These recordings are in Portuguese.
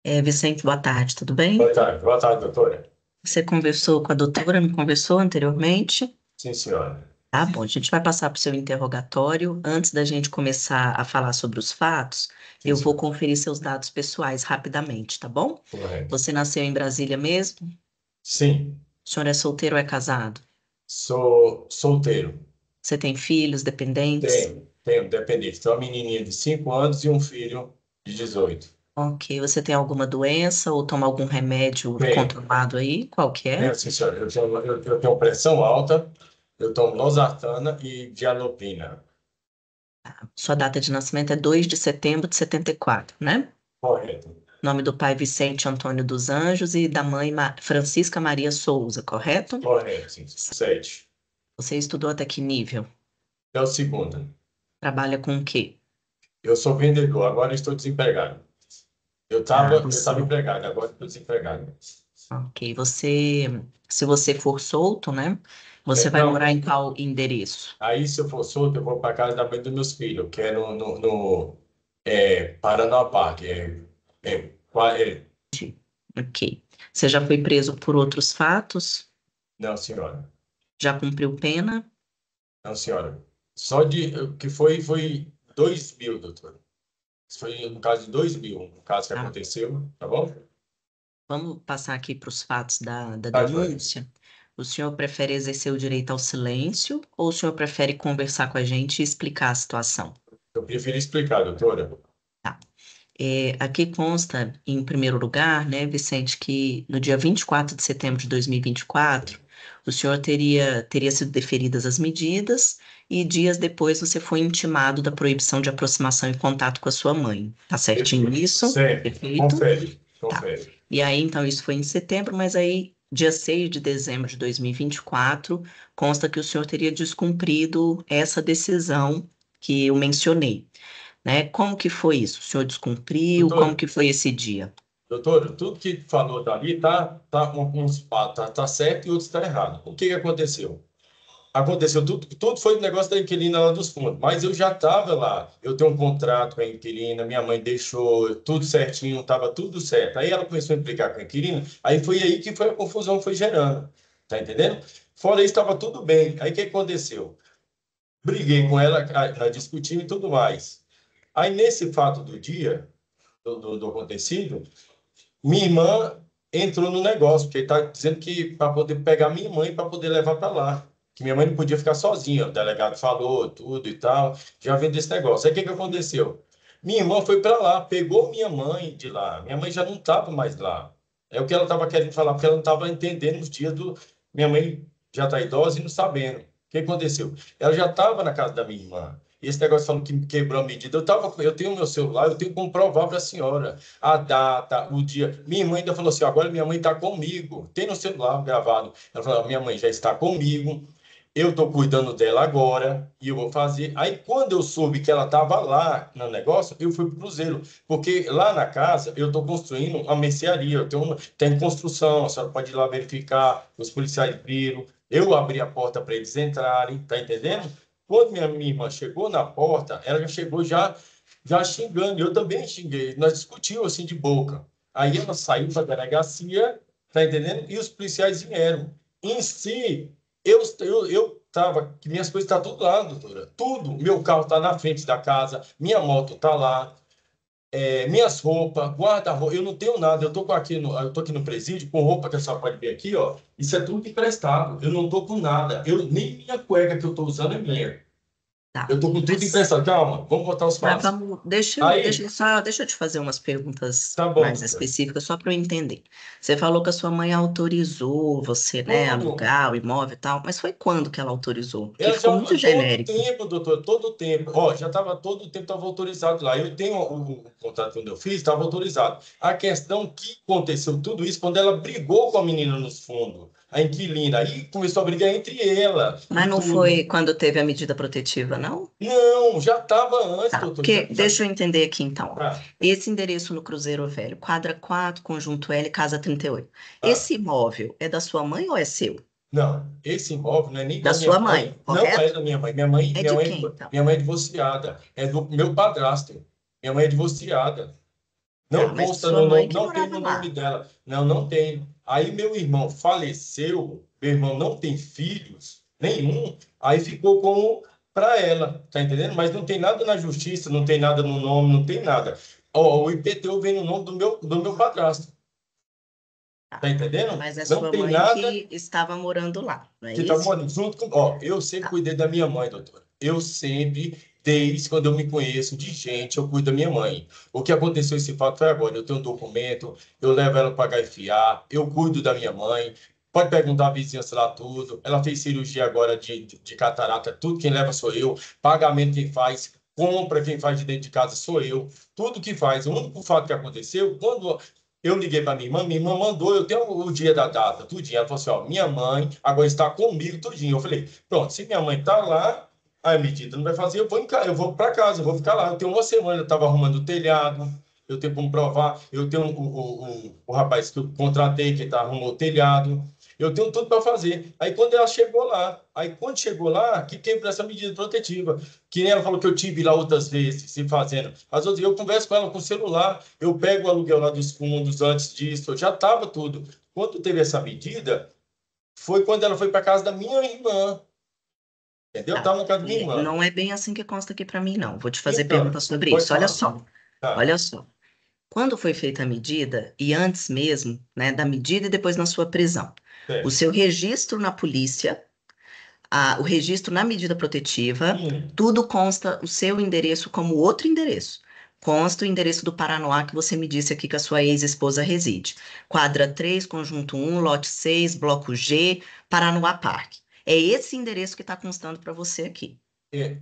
Vicente, boa tarde, tudo bem? Boa tarde, doutora. Você conversou com a doutora, me conversou anteriormente? Sim, senhora. Tá bom, a gente vai passar para o seu interrogatório. Antes da gente começar a falar sobre os fatos, Sim, eu vou senhora. conferir seus dados pessoais rapidamente, tá bom? Correto. Você nasceu em Brasília mesmo? Sim, O senhor é solteiro ou é casado? sou solteiro. Você tem filhos, dependentes? Tenho dependente. Tenho uma menininha de 5 anos e um filho de 18. Ok, você tem alguma doença ou toma algum remédio Tenho, controlado aí? Qual que é? sim, senhora. Eu tenho pressão alta, eu tomo losartana e dialopina. Sua data de nascimento é 2 de setembro de 74, né? Correto. Nome do pai Vicente Antônio dos Anjos e da mãe Francisca Maria Souza, correto? Correto, sim. 7. Você estudou até que nível? É o segundo. Trabalha com o quê? Eu sou vendedor, agora estou desempregado. Eu estava Ah, eu você. tava empregado, agora estou desempregado. Ok, se você for solto, né? Você vai Não, morar em qual endereço? aí, se eu for solto, eu vou para casa da mãe dos meus filhos, que é no Paraná Park. Ok. Você já foi preso por outros fatos? Não, senhora. Já cumpriu pena? Não, senhora. Só de. Que foi 2.000, doutor. Isso foi no caso de 2.000, um caso que Tá. aconteceu, tá bom? Vamos passar aqui para os fatos da Tá, joia. denúncia. O senhor prefere exercer o direito ao silêncio ou o senhor prefere conversar com a gente e explicar a situação? Eu prefiro explicar, doutora. Tá. Aqui consta, em primeiro lugar, né, Vicente, que no dia 24 de setembro de 2024, o senhor teria sido deferidas as medidas e dias depois você foi intimado da proibição de aproximação e contato com a sua mãe. Tá certinho Perfeito. isso? Sempre. Perfeito? Confere. Tá. Confere. E aí, então, isso foi em setembro, mas aí, dia 6 de dezembro de 2024, consta que o senhor teria descumprido essa decisão que eu mencionei, né? Como que foi isso? O senhor descumpriu? Como Doutor, que foi esse dia? doutor, tudo que falou dali tá uns tá certo e outros tá errado. O que que aconteceu? Aconteceu tudo foi o negócio da inquilina lá dos fundos, mas eu já estava lá. Eu tenho um contrato com a inquilina, minha mãe deixou tudo certinho, estava tudo certo. Aí ela começou a implicar com a inquilina, aí foi aí que foi a confusão que foi gerando. Tá entendendo? Fora isso, estava tudo bem. Aí o que aconteceu? Briguei com ela, nós discutimos e tudo mais. Aí nesse fato do dia, do acontecido, minha irmã entrou no negócio, porque ele está dizendo que para poder pegar minha mãe para poder levar para lá. Que minha mãe não podia ficar sozinha. O delegado falou tudo e tal. Já vendo esse negócio. Aí o que que aconteceu? Minha irmã foi para lá, pegou minha mãe de lá. Minha mãe já não estava mais lá. É o que ela estava querendo falar, porque ela não estava entendendo os dias do. Minha mãe já está idosa e não sabendo. O que aconteceu? Ela já estava na casa da minha irmã. E esse negócio falando que quebrou a medida. Eu tenho meu celular, eu tenho como provar para a senhora a data, o dia. Minha mãe ainda falou assim: agora minha mãe está comigo. Tem no celular gravado. Ela falou: minha mãe já está comigo. Eu estou cuidando dela agora e eu vou fazer. Aí, quando eu soube que ela estava lá no negócio, eu fui para o Cruzeiro, porque lá na casa eu estou construindo uma mercearia. Tem construção, a senhora pode ir lá verificar. Os policiais viram. Eu abri a porta para eles entrarem, tá entendendo? Quando minha irmã chegou na porta, ela já chegou já xingando, eu também xinguei, nós discutimos assim de boca. Aí ela saiu para a delegacia, tá entendendo? E os policiais vieram. Em si, eu tava, que minhas coisas estão tudo lá, doutora, tudo. Meu carro está na frente da casa, minha moto está lá, minhas roupas, guarda-roupa, eu não tenho nada, eu tô aqui no presídio com roupa que a senhora pode ver aqui, ó. Isso é tudo emprestado, eu não tô com nada, nem minha cueca que eu tô usando é minha. Tá. Eu tô com tudo Mas, emprestado. Calma, vamos botar os mas passos. Aí, deixa eu te fazer umas perguntas tá bom, mais doutor. específicas, só para eu entender. Você falou que a sua mãe autorizou você, né, Tudo. alugar o imóvel e tal, mas foi quando que ela autorizou? Porque Ela ficou já, muito todo genérico. tempo, doutor, todo tempo. Ó, já estava todo o tempo estava autorizado lá. Eu tenho o contrato quando eu fiz, estava autorizado. A questão que aconteceu tudo isso quando ela brigou com a menina nos fundos, a inquilina. Aí começou a brigar entre ela e Mas não tudo. foi quando teve a medida protetiva, não? Não, já estava antes, Tá, doutor. porque deixa eu entender aqui então. Ó. Tá, Esse endereço no Cruzeiro Velho, quadra 4, conjunto L, casa 38. tá. Esse imóvel é da sua mãe ou é seu? Não, esse imóvel não é nem Da da minha sua mãe, mãe, não é correto? da minha mãe. Minha mãe, É minha de mãe, quem então? minha mãe é divorciada. É do meu padrasto. Minha mãe é divorciada. Tá, Não mas consta sua no mãe nome, que não tem morava no nome lá. dela. Não, não tem. Aí meu irmão faleceu, meu irmão não tem filhos, nenhum, aí ficou como para ela, tá entendendo? Mas não tem nada na justiça, não tem nada no nome, não tem nada. Ó, o IPTU vem no nome do meu padrasto, tá Tá. entendendo? Mas é Não sua tem mãe nada que estava morando lá, não é que tá isso? morando junto com. Ó, eu sempre Tá. cuidei da minha mãe, doutora. Eu sempre, desde quando eu me conheço de gente, eu cuido da minha mãe. O que aconteceu esse fato foi agora. Eu tenho um documento, eu levo ela para HFA, eu cuido da minha mãe. Pode perguntar à vizinhança lá tudo. Ela fez cirurgia agora de catarata, tudo quem leva sou eu. Pagamento quem faz, compra quem faz de dentro de casa sou eu. Tudo que faz. O único fato que aconteceu, quando eu liguei para minha irmã mandou, eu tenho o dia da data, tudinho. Ela falou assim, ó, minha mãe agora está comigo, tudinho. Eu falei, pronto, se minha mãe está lá, a medida não vai fazer, eu vou para casa, eu vou ficar lá. Eu tenho uma semana, eu estava arrumando o telhado, eu tenho como provar, eu tenho o rapaz que eu contratei, que tá, arrumou o telhado, eu tenho tudo para fazer. Aí quando ela chegou lá, aí quando chegou lá, que quebrou essa medida protetiva, que nem ela falou que eu tive lá outras vezes, se fazendo. As outras, eu converso com ela com o celular, eu pego o aluguel lá dos fundos antes disso, já estava tudo. Quando teve essa medida, foi quando ela foi para casa da minha irmã, entendeu? Tá. Estava na casa da minha irmã. Não é bem assim que consta aqui para mim, não. Vou te fazer Então, perguntas sobre pode isso. Olha falar. só, Tá, olha só. Quando foi feita a medida, e antes mesmo, né, da medida e depois na sua prisão, o certo. seu registro na polícia, o registro na medida protetiva, Sim, tudo consta o seu endereço como outro endereço. Consta o endereço do Paranoá que você me disse aqui que a sua ex-esposa reside. Quadra 3, conjunto 1, lote 6, bloco G, Paranoá Parque. É esse endereço que está constando para você aqui.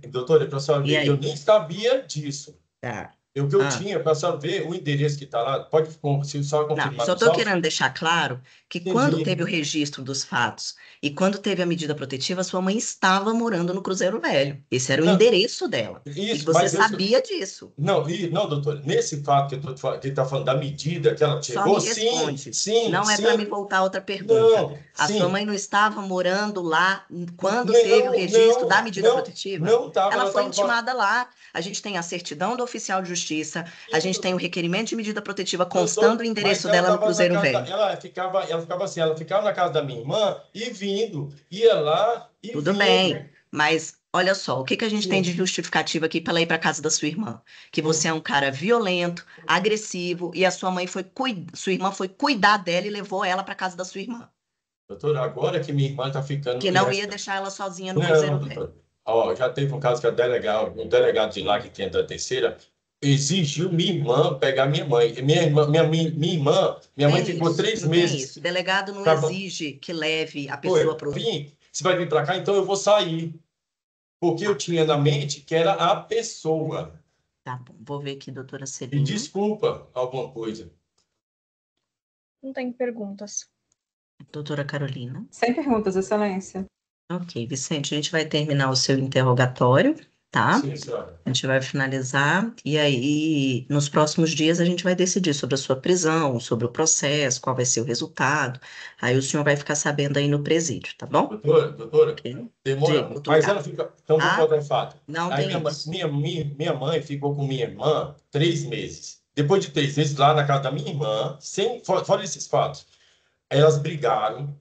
doutora, para a senhora E ver, eu aí? nem sabia disso. Tá. O que eu Ah. tinha, para a senhora ver o endereço que está lá, pode se só Não, confirmar só com o estou senhor? querendo deixar claro que quando Entendi. teve o registro dos fatos e quando teve a medida protetiva, sua mãe estava morando no Cruzeiro Velho. Esse era o Não, endereço dela. E isso, você mas eu, sabia disso. não, não, doutor, nesse fato que está falando da medida que ela Só me chegou, sim, responde. sim, Não é para me sim, voltar a outra pergunta. não, A sua sim, mãe não estava morando lá quando teve o não, registro da não, medida não, protetiva? não estava, Ela ela foi estava, intimada lá. A gente tem a certidão do oficial de justiça, a sim, gente tem o requerimento de medida protetiva constando o doutor, mas endereço ela dela no estava na Cruzeiro casa, Velho. ela ficava assim, ela ficava na casa da minha irmã e vindo, ia lá e Tudo vindo, bem, mas olha só, o que que a gente tem de sim, justificativa aqui para ela ir para casa da sua irmã? Que você é hum. um cara violento, agressivo e a sua mãe sua irmã foi cuidar dela e levou ela para casa da sua irmã, Doutor, agora que minha irmã está ficando. que não ia deixar ela sozinha no Não, Cruzeiro Velho. doutor. Ó, já teve um caso que o delegado de lá, que tinha da terceira, exigiu minha irmã pegar minha mãe. Minha mãe Tem ficou isso, três não tem meses. isso. O delegado não Tá bom. exige que leve a pessoa Foi, para o. vim, você vai vir para cá, então eu vou sair. Porque eu Tá, tinha na mente que era a pessoa. tá bom. Vou ver aqui, doutora E Celina. desculpa alguma coisa. Não tem perguntas. Doutora Carolina. Sem perguntas, Excelência. Ok, Vicente, a gente vai terminar o seu interrogatório, tá? Sim, senhora. A gente vai finalizar e aí nos próximos dias a gente vai decidir sobre a sua prisão, sobre o processo, qual vai ser o resultado. Aí o senhor vai ficar sabendo aí no presídio, tá bom? Doutora, Ok? demora Diga, muito. doutor Mas ela Carlos, fica. Então, vou tá? contar o fato. Não Aí tem isso. minha mãe ficou com minha irmã 3 meses. Depois de 3 meses, lá na casa da minha irmã, fora esses fatos, elas brigaram,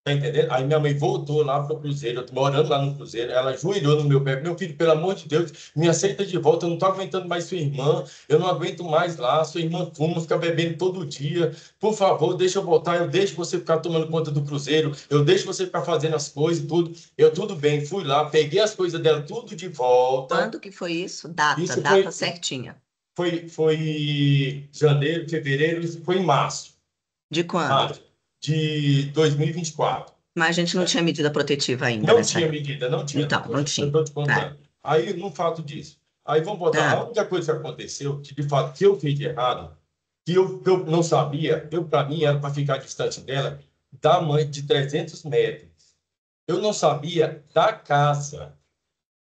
tá entendendo? Aí minha mãe voltou lá pro Cruzeiro, eu tô morando lá no Cruzeiro, ela ajoelhou no meu pé, meu filho, pelo amor de Deus, me aceita de volta, eu não tô aguentando mais sua irmã, eu não aguento mais lá, sua irmã fuma, fica bebendo todo dia, por favor, deixa eu voltar, eu deixo você ficar tomando conta do Cruzeiro, eu deixo você ficar fazendo as coisas e tudo, eu tudo bem, fui lá, peguei as coisas dela tudo de volta, Quando que foi isso? Data, isso data foi, certinha. foi janeiro, fevereiro, isso foi em De quando? março de 2024. Mas a gente não tinha medida protetiva ainda Não nessa tinha época. medida, não tinha, Então, não doutora. Eu tinha. estou te Tá. contando. Aí, no fato disso, aí vamos botar. A Ah, única coisa que aconteceu, que de fato, que eu fiz de errado, que eu não sabia, para mim, era para ficar distante dela, da mãe de 300 metros. Eu não sabia da casa.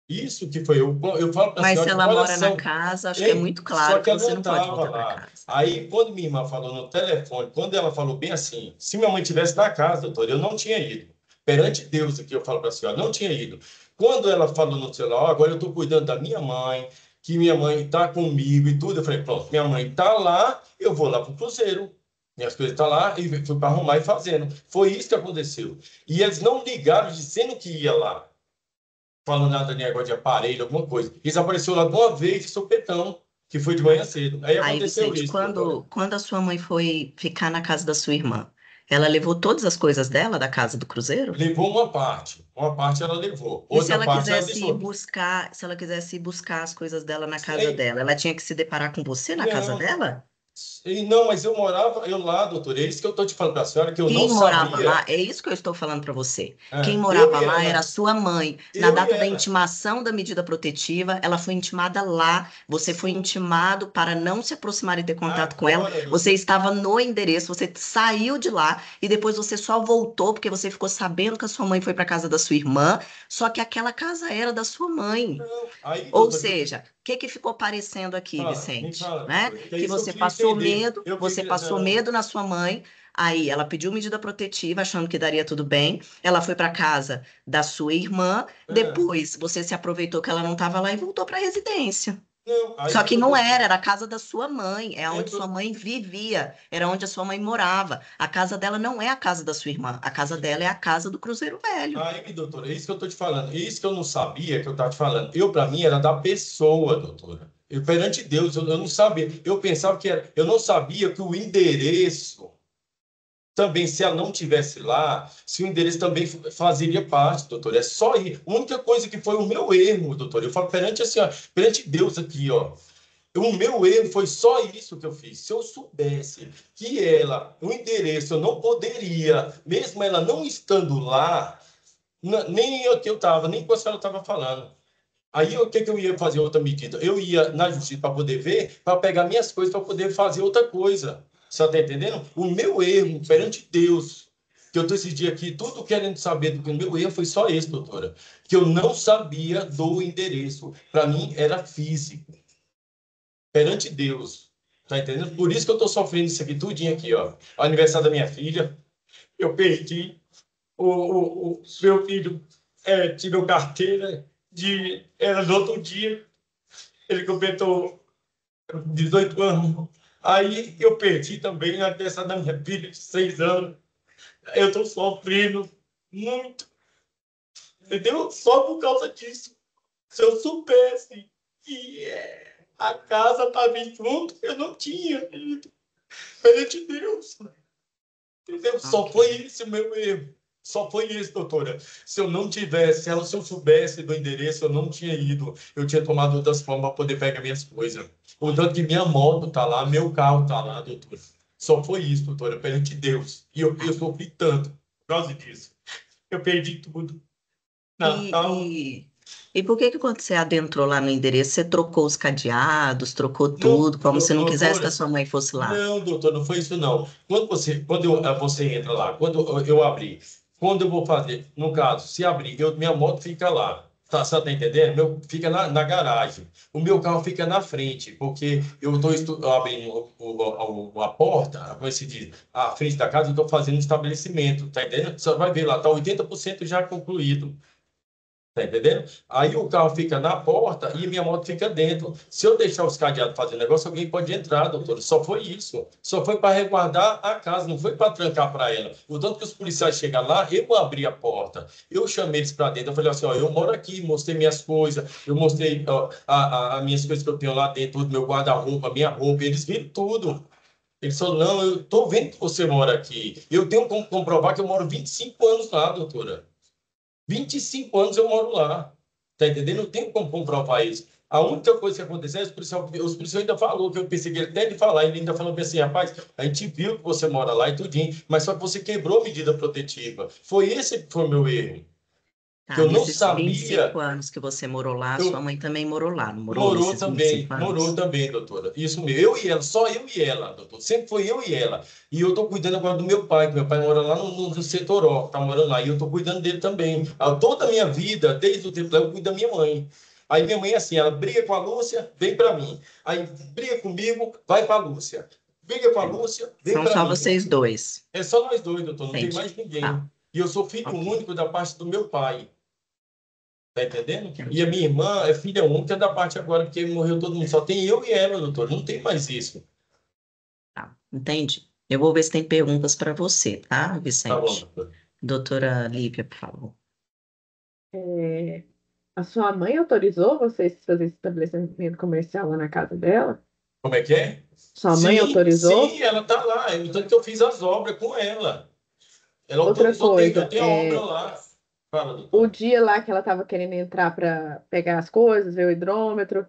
Isso que foi, eu falo para a mas se senhora de ela mora na coração. casa, acho que é Ei, muito só claro que que ela você não não pode estava voltar para lá. casa. Aí, quando minha irmã falou no telefone, quando ela falou bem assim, se minha mãe estivesse na casa, doutor, eu não tinha ido. Perante Deus aqui, eu falo para a senhora, não tinha ido. Quando ela falou no celular, "Ó, agora eu estou cuidando da minha mãe, que minha mãe está comigo e tudo. Eu falei, pronto, minha mãe está lá, eu vou lá para o Cruzeiro. Minhas coisas estão lá e fui para arrumar e fazendo. Foi isso que aconteceu. E eles não ligaram dizendo que ia lá, falando nada de negócio de aparelho, alguma coisa. Eles apareceram lá de uma vez, de sopetão, que foi de manhã cedo. Aí Aí, aconteceu Vicente, isso, doutora. quando a sua mãe foi ficar na casa da sua irmã, ela levou todas as coisas dela da casa do Cruzeiro? Levou uma parte ela levou, E se outra ela parte ela quisesse ir deixou. buscar, se ela quisesse ir buscar as coisas dela na casa Ei, dela, ela tinha que se deparar com você na casa não, dela? não, mas eu morava, eu lá, doutora, é isso que eu estou te falando para a senhora, que eu não Quem morava lá, sabia. é isso que eu estou falando para você. Quem Eu morava e lá era a ela, sua mãe. Na eu e data da ela. intimação da medida protetiva, ela foi intimada lá. Você foi Sim, intimado para não se aproximar e ter contato com ela. agora, Você doutor. estava no endereço, você saiu de lá e depois você só voltou porque você ficou sabendo que a sua mãe foi para casa da sua irmã. Só que aquela casa era da sua mãe. Não, aí, Ou doutor, seja, o que que ficou parecendo aqui, me Vicente? fala, Né? doutor, que é Que isso que eu você queria passou entender. medo, Eu você queria, passou não, medo na sua mãe, aí ela pediu medida protetiva, achando que daria tudo bem. Ela foi para casa da sua irmã, é, depois você se aproveitou que ela não estava lá e voltou para a residência. não, Só aí, que não doutor, era a casa da sua mãe, é é, onde sua mãe vivia, era onde a sua mãe morava. A casa dela não é a casa da sua irmã, a casa dela é a casa do Cruzeiro Velho. aí, doutora, é isso que eu estou te falando. É isso que eu não sabia que eu estava te falando. Eu, para mim, era da pessoa, doutora. Eu, perante Deus, eu não sabia. Eu pensava que era. Eu não sabia que o endereço também, se ela não tivesse lá, se o endereço também fazeria parte, doutor. É só ir. A única coisa que foi o meu erro, doutor. Eu falo perante assim, ó, perante Deus aqui, ó. O meu erro foi só isso que eu fiz. Se eu soubesse que ela, o endereço, eu não poderia, mesmo ela não estando lá, nem eu que eu estava, nem com a senhora estava falando. Aí o que, que eu ia fazer outra medida? Eu ia na justiça para poder ver, para pegar minhas coisas, para poder fazer outra coisa. Você está entendendo? O meu erro perante Deus, que eu estou esse dia aqui, tudo querendo saber do que o meu erro foi só esse, doutora. Que eu não sabia do endereço. Para mim era físico. Perante Deus. Tá entendendo? Por isso que eu estou sofrendo isso aqui, tudinho aqui, ó. O aniversário da minha filha, eu perdi. O meu filho tirou carteira era no outro dia, ele completou 18 anos. Aí eu perdi também a aniversário da minha filha de 6 anos. Eu estou sofrendo muito, entendeu? Só por causa disso. Se eu soubesse que a casa estava junto, eu não tinha ido. Perante Deus. Entendeu? Só Ok. foi esse o meu erro. Só foi isso, doutora. Se eu não tivesse, se eu soubesse do endereço, eu não tinha ido. Eu tinha tomado outras formas para poder pegar minhas coisas. O tanto que minha moto tá lá, meu carro tá lá, doutora. Só foi isso, doutora, perante Deus. E eu sofri tanto por causa disso. Eu perdi tudo. Natal. E por que que quando você adentrou lá no endereço, você trocou os cadeados, trocou Não, tudo, como se não quisesse que a doutora. sua mãe fosse lá? Não, doutor, não foi isso não. Você entra lá, quando eu abri, quando eu vou fazer, no caso, se abrir, minha moto fica lá. Tá, você tá entendendo? Fica na garagem. O meu carro fica na frente, porque eu estou abrindo a porta, como se diz, a frente da casa, eu estou fazendo um estabelecimento, tá entendendo? Você vai ver lá, tá 80% já concluído. Tá entendendo? Aí o carro fica na porta e minha moto fica dentro. Se eu deixar os cadeados fazendo negócio, alguém pode entrar, doutor. Só foi isso. Só foi para resguardar a casa, não foi para trancar para ela. O tanto que os policiais chegam lá, eu abri a porta. Eu chamei eles para dentro. Eu falei assim: ó, eu moro aqui, mostrei minhas coisas, eu mostrei ó, as minhas coisas que eu tenho lá dentro, tudo, meu guarda-roupa, minha roupa. Eles viram tudo. Eles falaram: não, eu tô vendo que você mora aqui. Eu tenho como comprovar que eu moro 25 anos lá, doutora. 25 anos eu moro lá. Tá entendendo? Não tem como comprovar isso. A única coisa que aconteceu é os policiais ainda falou, que eu pensei que ele até de falar, ele ainda falou assim, rapaz, a gente viu que você mora lá e tudinho, mas só que você quebrou a medida protetiva. Foi esse que foi o meu erro. Que Tá, eu não nesses 25 sabia. anos que você morou lá, sua Eu, mãe também morou lá, não morou nesses 25 morou anos? também, doutora. Isso mesmo, eu e ela, só eu e ela, doutor. Sempre foi eu e ela. E eu estou cuidando agora do meu pai, que meu pai mora lá no setor Ó, tá morando lá, e eu estou cuidando dele também. Toda a minha vida, desde o tempo lá, eu cuido da minha mãe. Aí minha mãe, assim, ela briga com a Lúcia, vem para mim. Aí briga comigo, vai para a Lúcia. Briga com a Lúcia, vem São para só mim. vocês dois, É só nós dois, doutor, não tem entende? mais ninguém. Tá, E eu sou filho ok. único da parte do meu pai. Tá entendendo? E a minha irmã é filha única da parte agora, porque morreu todo mundo. Só tem eu e ela, doutor. Não tem mais isso. Tá, entendi. Eu vou ver se tem perguntas para você, tá, Tá bom, Vicente? doutor. Doutora Lívia, por favor. É, a sua mãe autorizou vocês fazer esse estabelecimento comercial lá na casa dela? Como é que é? Sua mãe Sim, sim, autorizou? ela tá lá. Tanto que eu fiz as obras com ela. Ela Outra autorizou, eu coisa, tenho a obra lá. Fala, o doutor. dia lá que ela estava querendo entrar para pegar as coisas, ver o hidrômetro,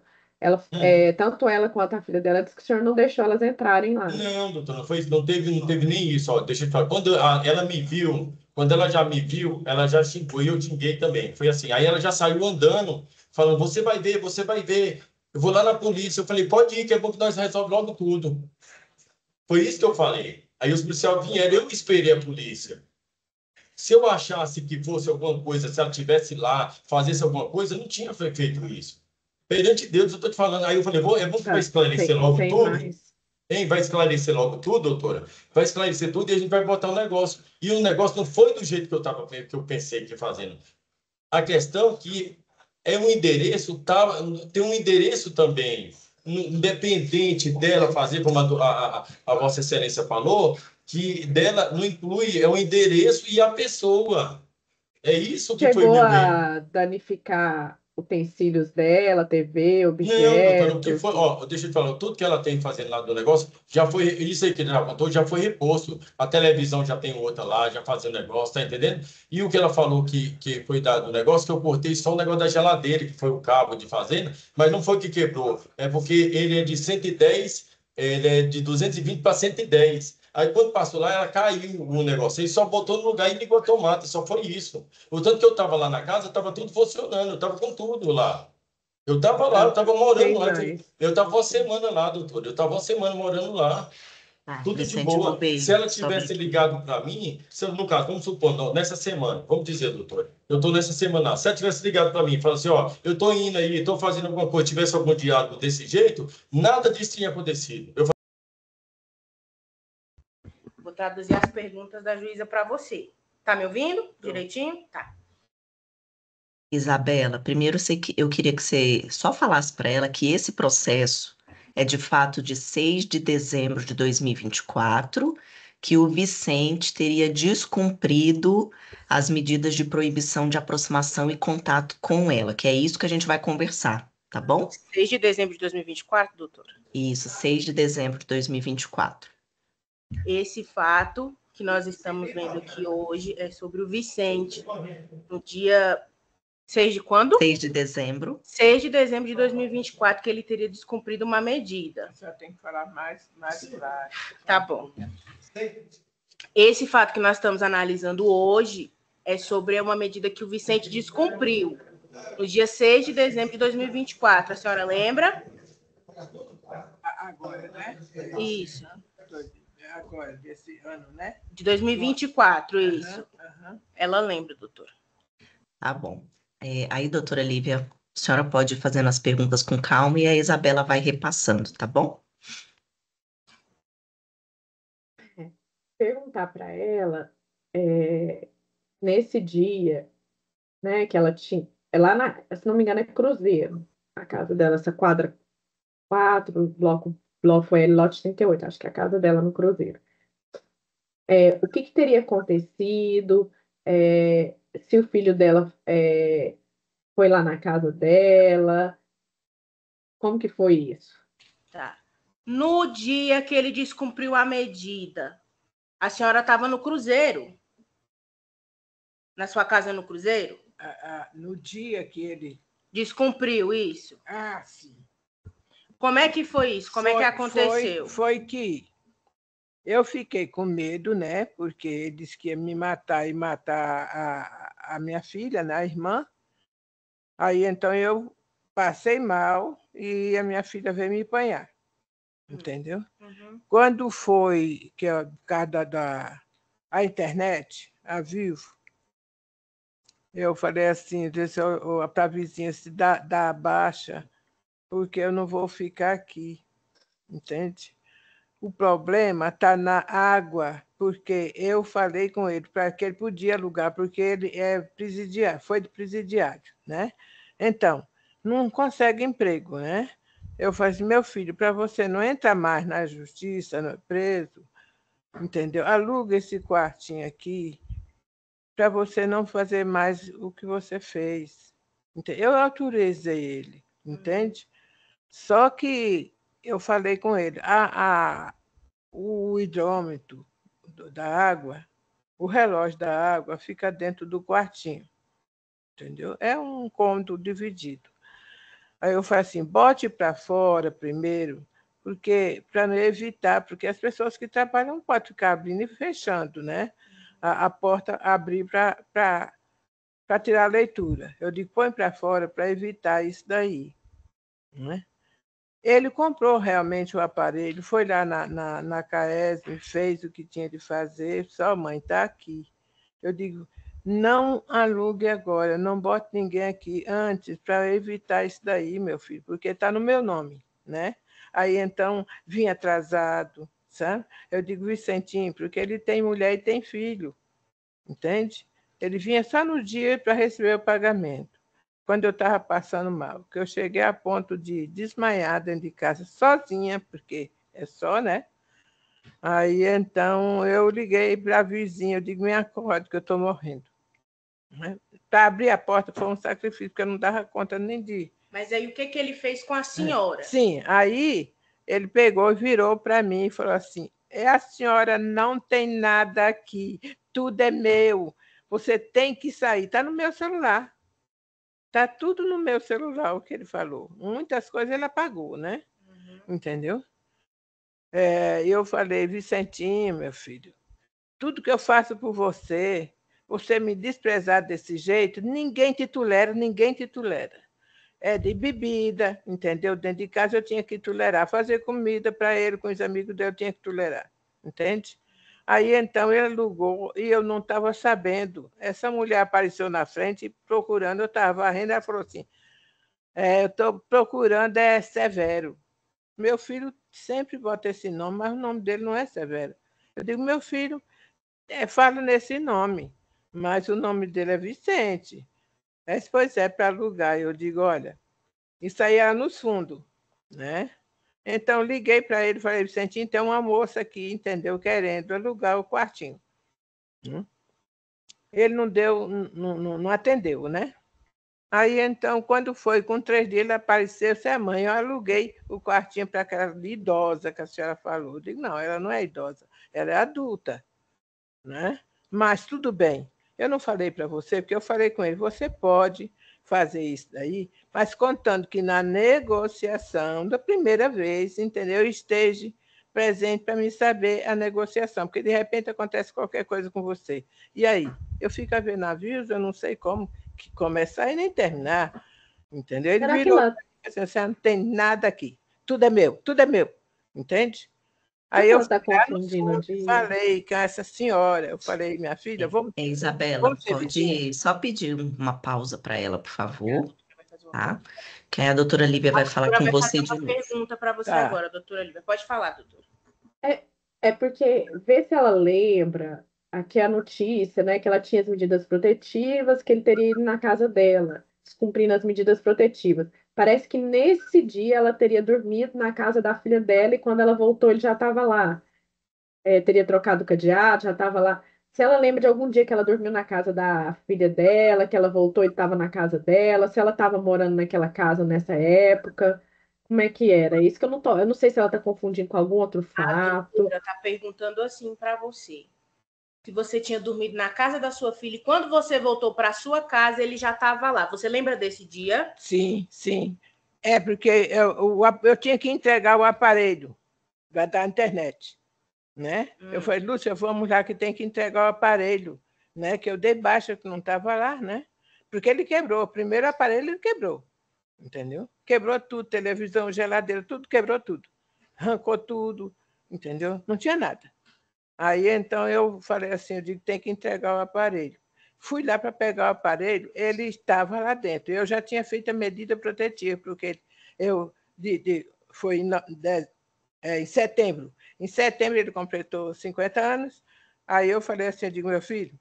tanto ela quanto a filha dela disse que o senhor não deixou elas entrarem lá. Não, doutor, não teve nem isso. Ó, deixa eu te falar. Quando ela me viu, quando ela já me viu, ela já xingou e eu xinguei também. Foi assim. Aí ela já saiu andando, falando: você vai ver, você vai ver. Eu vou lá na polícia. Eu falei: pode ir, que é bom que nós resolvemos logo tudo. Foi isso que eu falei. Aí os policiais vieram, eu esperei a polícia. Se eu achasse que fosse alguma coisa, se ela estivesse lá, fazesse alguma coisa, eu não tinha feito isso. Perante Deus, eu estou te falando. Aí eu falei: é bom que vai Tá, esclarecer logo sem tudo. mais. Hein? Vai esclarecer logo tudo, doutora? Vai esclarecer tudo e a gente vai botar um negócio. E o negócio não foi do jeito que eu pensei que ia fazendo. A questão que é um endereço, tem um endereço também, independente dela fazer, como a Vossa Excelência falou, que dela não inclui, é o endereço e a pessoa. É isso que foi Chegou meu erro. a danificar utensílios dela, TV, Não, doutora, o que objetos? foi, ó, deixa eu te falar, tudo que ela tem fazendo lá do negócio, já foi, isso aí que ele já contou, já foi reposto. A televisão já tem outra lá, já fazendo negócio, tá entendendo? E o que ela falou que foi dado do negócio, que eu cortei só o negócio da geladeira, que foi o cabo de fazenda, mas não foi que quebrou, é porque ele é de 110, ele é de 220 para 110. Aí quando passou lá, ela caiu o negócio, ele só botou no lugar e ligou a tomada, só foi isso. O tanto que eu tava lá na casa, tava tudo funcionando, eu tava com tudo lá. Eu estava lá, eu Tá, estava morando sem lá. mais. Eu estava uma semana lá, doutor. Eu estava uma semana morando lá. Tá, Tudo de Vicente, eu vou boa. Se ver ela sobre. tivesse ligado para mim, no caso, vamos supor, não, nessa semana, vamos dizer, doutor, eu estou nessa semana lá. Se ela tivesse ligado para mim e falasse assim: ó, eu estou indo aí, estou fazendo alguma coisa, tivesse algum diálogo desse jeito, nada disso tinha acontecido. Vou traduzir as perguntas da juíza para você. Tá me ouvindo direitinho? Tá. Isabela, primeiro eu queria que você só falasse para ela que esse processo é de fato de 6 de dezembro de 2024, que o Vicente teria descumprido as medidas de proibição de aproximação e contato com ela, que é isso que a gente vai conversar, tá bom? 6 de dezembro de 2024, doutora? Isso, 6 de dezembro de 2024. Esse fato que nós estamos vendo aqui hoje é sobre o Vicente, no dia 6 de quando? 6 de dezembro. 6 de dezembro de 2024, que ele teria descumprido uma medida. Só tem que falar mais claro. Tá bom. Esse fato que nós estamos analisando hoje é sobre uma medida que o Vicente descumpriu no dia 6 de dezembro de 2024. A senhora lembra? Agora, né? Isso. Agora, desse ano, né? De 2024, isso. Ela lembra, doutora. Tá bom. Aí, doutora Lívia, a senhora pode ir fazendo as perguntas com calma e a Isabela vai repassando, tá bom? Perguntar para ela, nesse dia, né, que ela tinha, se não me engano, é Cruzeiro, a casa dela, essa quadra 4, bloco L, lote 38, acho que é a casa dela no Cruzeiro. O que teria acontecido, se o filho dela foi lá na casa dela, como que foi isso? Tá. No dia que ele descumpriu a medida, a senhora estava no Cruzeiro? Na sua casa no Cruzeiro? No dia que ele... Descumpriu isso? Ah, sim. Como é que foi isso? Como é que aconteceu? Foi que eu fiquei com medo, né? Porque ele disse que ia me matar e matar a minha filha, né? A irmã. Aí, então, eu passei mal e a minha filha veio me apanhar. Entendeu? Uhum. Quando foi que por causa a internet, a Vivo, eu falei assim, para a vizinha se dá baixa, porque eu não vou ficar aqui, entende? o problema está na água, porque eu falei com ele para que ele podia alugar, porque ele é presidiário, foi de presidiário, né? Então, não consegue emprego, né? Eu falei assim, meu filho, para você não entrar mais na justiça, preso, entendeu? Aluga esse quartinho aqui para você não fazer mais o que você fez. Eu autorizei ele, entende? Só que eu falei com ele, o hidrômetro da água, o relógio da água fica dentro do quartinho, entendeu? É um cômodo dividido. Aí eu falei assim, bote para fora primeiro, porque para evitar, porque as pessoas que trabalham não podem ficar abrindo e fechando, né? A porta abrir para tirar a leitura. Eu digo, põe para fora para evitar isso daí, né? Ele comprou realmente o aparelho, foi lá na CAESB, fez o que tinha de fazer, só mãe está aqui. Eu digo, não alugue agora, não bote ninguém aqui antes para evitar isso daí, meu filho, porque está no meu nome, né? Aí então vinha atrasado, sabe? Eu digo, Vicentinho, porque ele tem mulher e tem filho, entende? Ele vinha só no dia para receber o pagamento, quando eu estava passando mal, que eu cheguei a ponto de desmaiar dentro de casa sozinha, porque é só, né? Aí, então, eu liguei para a vizinha, eu digo, me acorde, que eu estou morrendo. Para abrir a porta foi um sacrifício, porque eu não dava conta nem de... Mas aí, o que ele fez com a senhora? Sim, aí ele pegou e virou para mim e falou assim, a senhora não tem nada aqui, tudo é meu, você tem que sair, está no meu celular. Está tudo no meu celular, o que ele falou. Muitas coisas ele apagou, né? Entendeu? Eu falei, Vicentinho, meu filho, tudo que eu faço por você, você me desprezar desse jeito, ninguém te tolera, ninguém te tolera. É de bebida, entendeu? Dentro de casa eu tinha que tolerar. Fazer comida para ele, com os amigos dele, eu tinha que tolerar, entende? Aí, então, ele alugou e eu não estava sabendo. Essa mulher apareceu na frente procurando, eu estava varrendo, ela falou assim, eu estou procurando, é Severo. Meu filho sempre bota esse nome, mas o nome dele não é Severo. Eu digo, meu filho, fala nesse nome, mas o nome dele é Vicente. Pois é, para alugar. Eu digo, olha, isso aí era nos fundos, né? Então, liguei para ele e falei, Vicentinho, tem uma moça aqui, entendeu, querendo alugar o quartinho. Ele não deu, não atendeu, né? Aí, então, quando foi com 3 dias, ele apareceu, disse, mãe, eu aluguei o quartinho para aquela idosa que a senhora falou. Eu digo, não, ela não é idosa, ela é adulta, né? Mas tudo bem. Eu não falei para você, porque eu falei com ele, você pode fazer isso daí, mas contando que na negociação, da primeira vez, entendeu, esteja presente para me saber a negociação, porque de repente acontece qualquer coisa com você. E aí? Eu fico a ver navios, eu não sei como que começar e nem terminar, entendeu? Ele virou, você não tem nada aqui, tudo é meu, entende? Aí eu está confundindo de... falei com essa senhora, eu falei, minha filha, vamos... Isabela, pode só pedir uma pausa para ela, por favor, tá? Que aí a doutora Lívia vai falar com você de novo. Uma pergunta para você agora, doutora Lívia. Pode falar, doutora. É porque, vê se ela lembra, aqui a notícia, né, que ela tinha as medidas protetivas, que ele teria ido na casa dela, descumprindo as medidas protetivas. Parece que nesse dia ela teria dormido na casa da filha dela e quando ela voltou ele já estava lá. Teria trocado o cadeado, já estava lá. Se ela lembra de algum dia que ela dormiu na casa da filha dela, que ela voltou e estava na casa dela, se ela estava morando naquela casa nessa época, como é que era? Isso que eu não sei se ela está confundindo com algum outro fato. A doutora está perguntando assim para você. Se você tinha dormido na casa da sua filha e quando você voltou para a sua casa, ele já estava lá. Você lembra desse dia? Sim, sim. É porque eu tinha que entregar o aparelho da internet, né? Eu falei, Lúcia, vamos lá que tem que entregar o aparelho, né? Que eu dei baixa que não estava lá, né? Porque ele quebrou. O primeiro aparelho ele quebrou, entendeu? Quebrou tudo, televisão, geladeira, tudo, quebrou tudo. Arrancou tudo, entendeu? Não tinha nada. Aí, então, eu falei assim, eu digo, tem que entregar o aparelho. Fui lá para pegar o aparelho, ele estava lá dentro. Eu já tinha feito a medida protetiva, porque foi em setembro. Em setembro ele completou 50 anos. Aí eu falei assim, eu digo, meu filho,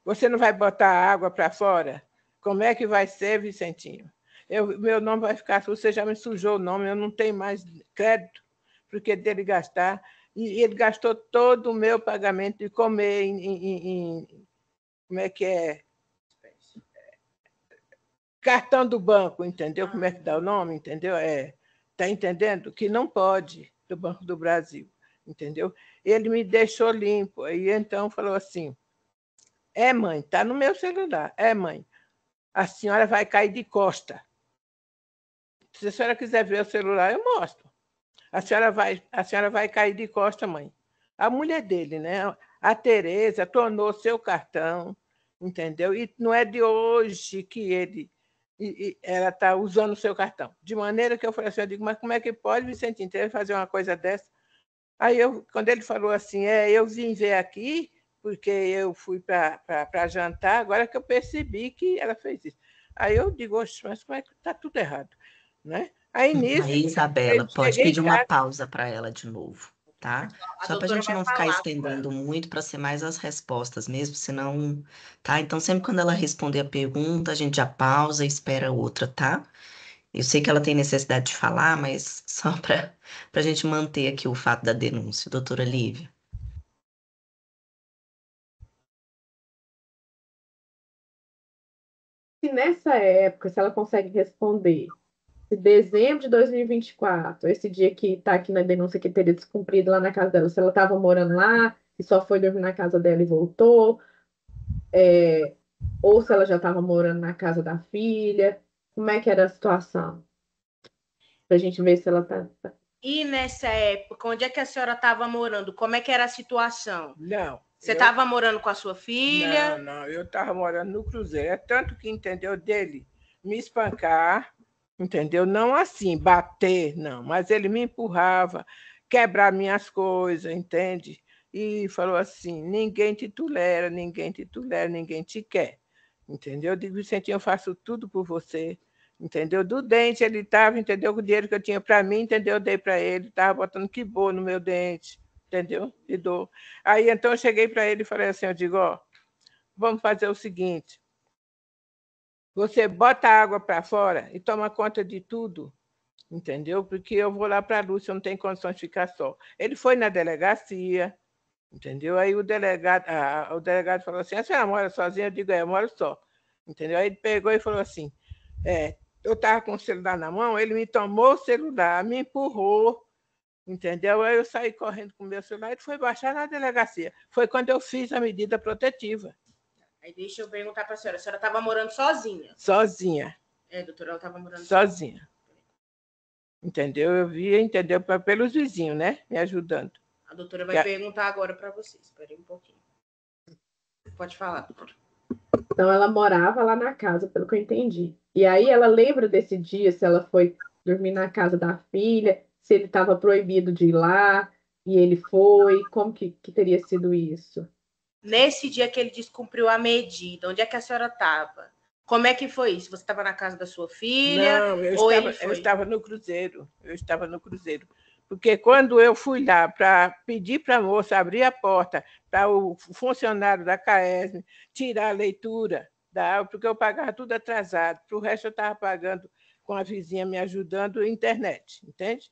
você não vai botar água para fora? Como é que vai ser, Vicentinho? Meu nome vai ficar, você já me sujou o nome, eu não tenho mais crédito, porque dele gastar. E ele gastou todo o meu pagamento de comer como é que é? Cartão do banco, entendeu? Como é que dá o nome, entendeu? Tá entendendo? Que não pode, do Banco do Brasil, entendeu? Ele me deixou limpo, e então falou assim, mãe, tá no meu celular, mãe, a senhora vai cair de costa. Se a senhora quiser ver o celular, eu mostro. A senhora vai cair de costa, mãe. A mulher dele, né? A Tereza tornou seu cartão, entendeu? E não é de hoje que ela está usando o seu cartão. De maneira que eu falei assim, eu digo, mas como é que pode, Vicentinho, fazer uma coisa dessa? Aí, quando ele falou assim, eu vim ver aqui, porque eu fui para jantar, agora que eu percebi que ela fez isso. Aí eu digo, oxe, mas como é que está tudo errado? Né? Aí, nisso, Aí, Isabela, pode cheguei em pedir uma casa. pausa para ela de novo, tá? A Só para a doutora gente vai não ficar falar. estendendo muito, para ser mais as respostas mesmo, senão, tá? Então, sempre quando ela responder a pergunta, a gente já pausa e espera outra, tá? Eu sei que ela tem necessidade de falar, mas só para a gente manter aqui o fato da denúncia, doutora Lívia. Se nessa época, se ela consegue responder, se dezembro de 2024, esse dia que está aqui na denúncia que teria descumprido lá na casa dela, se ela estava morando lá e só foi dormir na casa dela e voltou, ou se ela já estava morando na casa da filha, como é que era a situação? Para a gente ver se ela está. E nessa época, onde é que a senhora estava morando? Como é que era a situação? Não. Você estava morando com a sua filha? Não, eu estava morando no Cruzeiro. É tanto que, entendeu, dele me espancar, entendeu? Não assim, bater, não, mas ele me empurrava, quebrar minhas coisas, entende? E falou assim, ninguém te tolera, ninguém te tolera, ninguém te quer, entendeu? Eu digo, Vicentinho, eu faço tudo por você, entendeu? Do dente ele estava, entendeu? O dinheiro que eu tinha para mim, entendeu? Eu dei para ele, estava botando que boa no meu dente, entendeu? E dou. Aí, então, eu cheguei para ele e falei assim, eu digo, vamos fazer o seguinte, você bota a água para fora e toma conta de tudo, entendeu? Porque eu vou lá para a Lúcia, eu não tenho condições de ficar só. Ele foi na delegacia, entendeu? Aí o delegado falou assim, a senhora mora sozinha? Eu digo, eu moro só, entendeu? Aí ele pegou e falou assim, eu estava com o celular na mão, ele me tomou o celular, me empurrou, entendeu? Aí eu saí correndo com o meu celular e foi baixar na delegacia. Foi quando eu fiz a medida protetiva. Aí deixa eu perguntar para a senhora estava morando sozinha? Sozinha. Doutora, ela estava morando sozinha. Entendeu? Eu via, entendeu? Pelos vizinhos, né? Me ajudando. A doutora vai perguntar agora para vocês. Espere um pouquinho. Pode falar, doutora. Então, ela morava lá na casa, pelo que eu entendi. E aí, ela lembra desse dia, se ela foi dormir na casa da filha, se ele estava proibido de ir lá, e ele foi, como que teria sido isso? Nesse dia que ele descumpriu a medida, onde é que a senhora estava? Como é que foi isso? Você estava na casa da sua filha? Não, eu estava no Cruzeiro. Eu estava no Cruzeiro. Porque quando eu fui lá para pedir para a moça abrir a porta para o funcionário da CAESM tirar a leitura da aula, porque eu pagava tudo atrasado, para o resto eu estava pagando com a vizinha me ajudando internet, entende?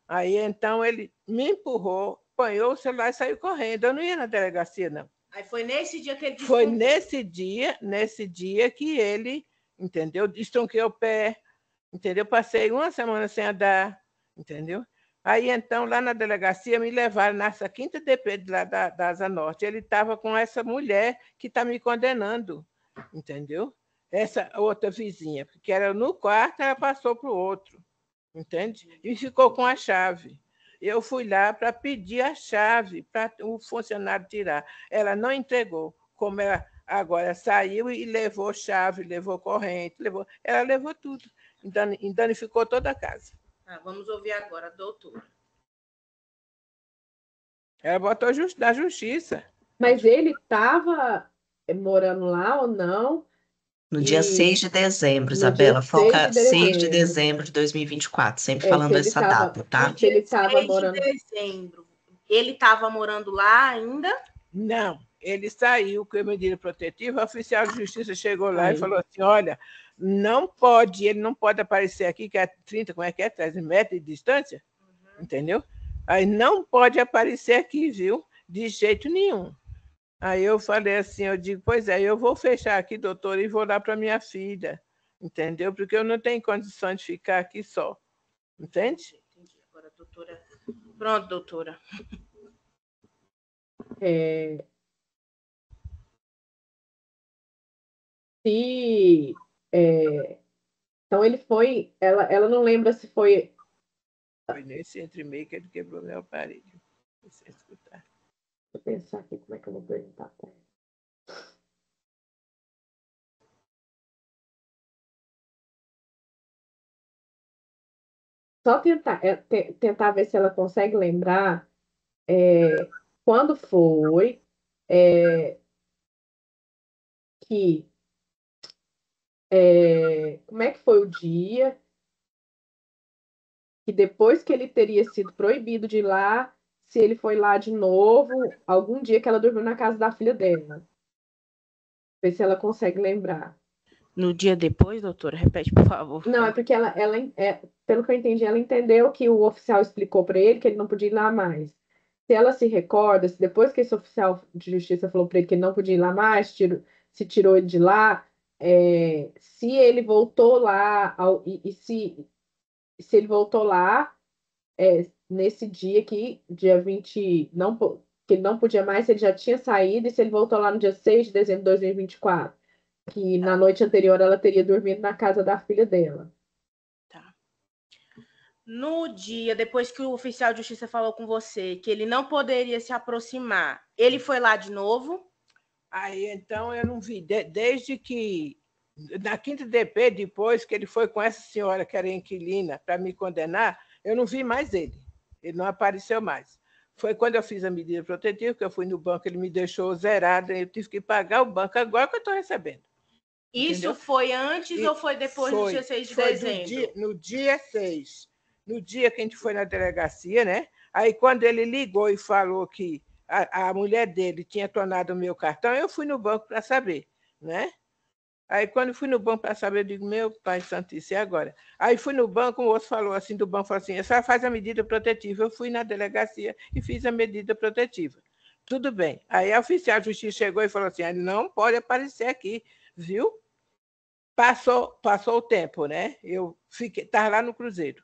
Aí então ele me empurrou, apanhou o celular e saiu correndo. Eu não ia na delegacia, não. Aí foi nesse dia que ele descumpriu. Foi nesse dia que ele, entendeu? Estronquei o pé, entendeu? Passei uma semana sem andar, entendeu? Aí, então, lá na delegacia, me levaram nessa quinta DP lá da Asa Norte. Ele estava com essa mulher que está me condenando, entendeu? Essa outra vizinha, porque era no quarto, ela passou para o outro, entende? E ficou com a chave. Eu fui lá para pedir a chave para o funcionário tirar. Ela não entregou, como ela agora saiu e levou chave, levou corrente, ela levou tudo, e danificou toda a casa. Vamos ouvir agora a doutora. Ela botou da justiça. Mas ele estava morando lá ou não? No dia 6 de dezembro, no Isabela, dia 6 foca de 6 de dezembro. dezembro de 2024, sempre Se falando ele essa estava data, tá? se ele estava 6 morando. de dezembro. Ele estava morando lá ainda? Não, ele saiu com a medida protetiva, o oficial de justiça chegou lá Aí. e falou assim, olha, não pode, ele não pode aparecer aqui, que é 30, como é que é? 13 metros de distância, entendeu? Aí não pode aparecer aqui, viu? De jeito nenhum. Aí eu falei assim, eu digo, pois é, eu vou fechar aqui, doutor, e vou lá para minha filha, entendeu? Porque eu não tenho condição de ficar aqui só, entende? Entendi. Agora, doutora. Pronto, doutora. Então ele foi, ela não lembra se foi. Foi nesse entre-meio que ele quebrou meu aparelho. Deixa eu escutar. Deixa eu pensar aqui como é que eu vou perguntar para ela. Só tentar ver se ela consegue lembrar quando foi que. Como é que foi o dia que depois que ele teria sido proibido de ir lá, se ele foi lá de novo, algum dia que ela dormiu na casa da filha dela. Ver se ela consegue lembrar. No dia depois, doutora, repete, por favor. Não, é porque pelo que eu entendi, ela entendeu que o oficial explicou para ele que ele não podia ir lá mais. Se ela se recorda, se depois que esse oficial de justiça falou para ele que ele não podia ir lá mais, se tirou ele de lá, se ele voltou lá, se ele voltou lá nesse dia aqui, dia 20, não, que ele não podia mais, se ele já tinha saído, e se ele voltou lá no dia 6 de dezembro de 2024, que na noite anterior ela teria dormido na casa da filha dela. Tá. No dia, depois que o oficial de justiça falou com você que ele não poderia se aproximar, ele foi lá de novo? Aí, então, eu não vi. Desde que, na quinta DP, depois que ele foi com essa senhora, que era inquilina, para me condenar, eu não vi mais ele. Ele não apareceu mais. Foi quando eu fiz a medida protetiva, que eu fui no banco, ele me deixou zerada, eu tive que pagar o banco agora que eu estou recebendo. Isso Entendeu? foi antes ou foi depois do dia 6 de dezembro? No dia 6. No dia que a gente foi na delegacia, né? Aí, quando ele ligou e falou que a mulher dele tinha tornado o meu cartão, eu fui no banco para saber, né? Aí, quando fui no banco para saber, eu digo, meu pai santíssimo, e agora? Aí, fui no banco, o moço falou assim, do banco, falou assim, a senhora faz a medida protetiva. Eu fui na delegacia e fiz a medida protetiva. Tudo bem. Aí, a oficial de justiça chegou e falou assim, não pode aparecer aqui, viu? Passou o tempo, né? Eu estava lá no Cruzeiro.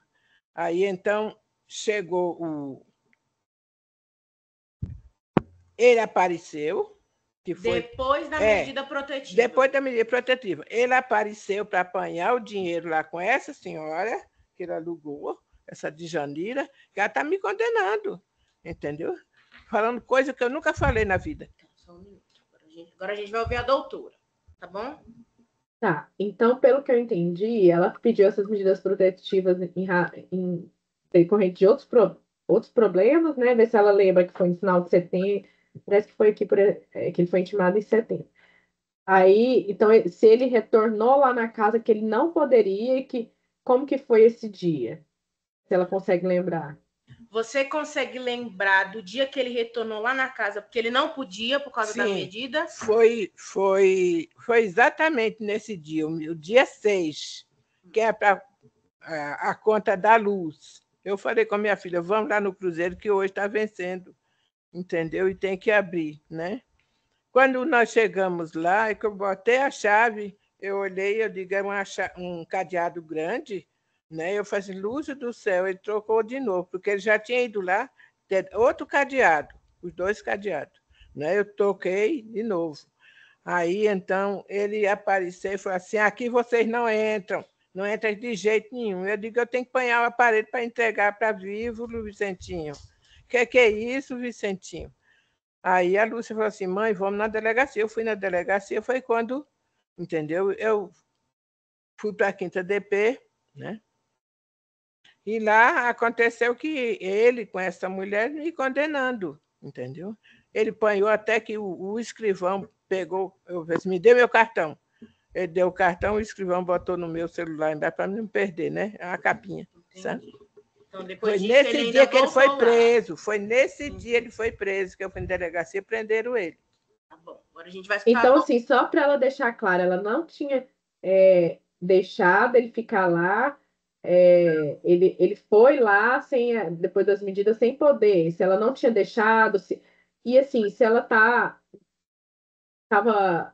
Aí, então, chegou Ele apareceu. Que foi... Depois da medida protetiva. Depois da medida protetiva. Ele apareceu para apanhar o dinheiro lá com essa senhora, que ele alugou, essa Djanira, que ela está me condenando, entendeu? Falando coisa que eu nunca falei na vida. Só um minuto. Agora a gente vai ouvir a doutora, tá bom? Tá, então, pelo que eu entendi, ela pediu essas medidas protetivas em decorrente de outros problemas, né? Ver se ela lembra que foi em final de setembro, parece que foi aqui que ele foi intimado em setembro. Aí, então, se ele retornou lá na casa que ele não poderia, como que foi esse dia? Se ela consegue lembrar. Você consegue lembrar do dia que ele retornou lá na casa, porque ele não podia por causa da medida? Foi exatamente nesse dia, o dia 6, que é para a conta da luz. Eu falei com a minha filha, vamos lá no Cruzeiro, que hoje está vencendo, entendeu? E tem que abrir, né? Quando nós chegamos lá, que eu botei a chave, eu olhei, eu digo, é um cadeado grande, né? Eu falei assim, luz do céu, ele trocou de novo, porque ele já tinha ido lá, ter outro cadeado, os dois cadeados, né? Eu toquei de novo. Aí, então, ele apareceu e falou assim, aqui vocês não entram de jeito nenhum. Eu digo, eu tenho que apanhar o aparelho para entregar para Vivo, Vicentinho. O que é isso, Vicentinho? Aí a Lúcia falou assim, mãe, vamos na delegacia. Eu fui na delegacia, foi quando, entendeu? Eu fui para a quinta DP, né? E lá aconteceu que ele, com essa mulher, me condenando, entendeu? Ele apanhou até que o escrivão pegou, me deu meu cartão. Ele deu o cartão, o escrivão botou no meu celular embaixo para não perder, né? A capinha, sabe? Então, depois Foi disso, nesse ele dia ainda que ele foi voltou lá. preso. Foi nesse dia ele foi preso, que eu fui na delegacia e prenderam ele. Tá bom, agora a gente vai escutar. Então, assim, só para ela deixar claro, ela não tinha deixado ele ficar lá. Ele foi lá depois das medidas sem poder. Se ela não tinha deixado, e assim, se ela estava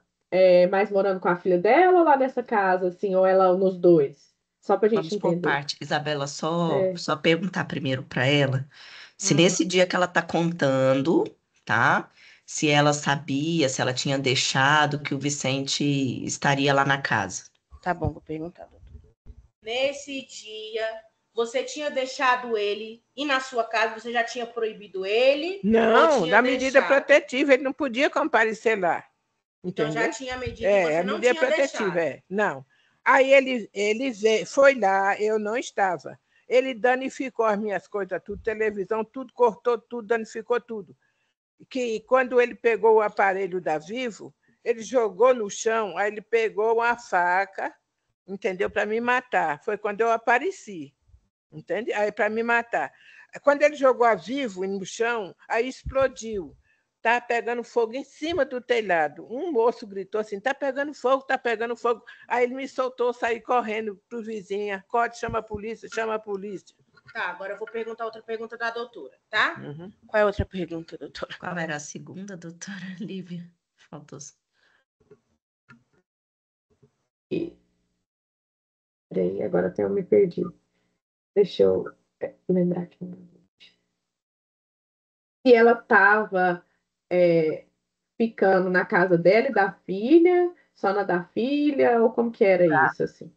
mais morando com a filha dela ou lá nessa casa, assim, ou ela nos dois? Só para a gente Vamos por entender. parte. Isabela, só perguntar primeiro para ela se Uhum. nesse dia que ela está contando, tá? Se ela sabia, se ela tinha deixado que o Vicente estaria lá na casa. Tá bom, vou perguntar, doutor. Nesse dia, você tinha deixado ele ir na sua casa? Você já tinha proibido ele? Não, Ou tinha na medida deixado? protetiva, ele não podia comparecer lá. Então Entendeu? já tinha medida e você a não medida tinha protetiva, deixado. não. Aí ele foi lá, eu não estava. Ele danificou as minhas coisas, tudo, televisão, tudo, cortou tudo, danificou tudo. Que quando ele pegou o aparelho da Vivo, ele jogou no chão, aí ele pegou uma faca, entendeu? Para me matar. Foi quando eu apareci, entende? Aí para me matar. Quando ele jogou a Vivo no chão, aí explodiu. Tá pegando fogo em cima do telhado. Um moço gritou assim: tá pegando fogo, tá pegando fogo. Aí ele me soltou, saí correndo pro vizinho. Acorde, chama a polícia, chama a polícia. Tá, agora eu vou perguntar outra pergunta da doutora, tá? Uhum. Qual é a outra pergunta, doutora? Qual era a segunda, doutora Lívia? Faltou. Peraí, agora até eu me perdi. Deixa eu lembrar aqui. Se ela estava ficando na casa dela e da filha, só na da filha, ou como que era isso, assim?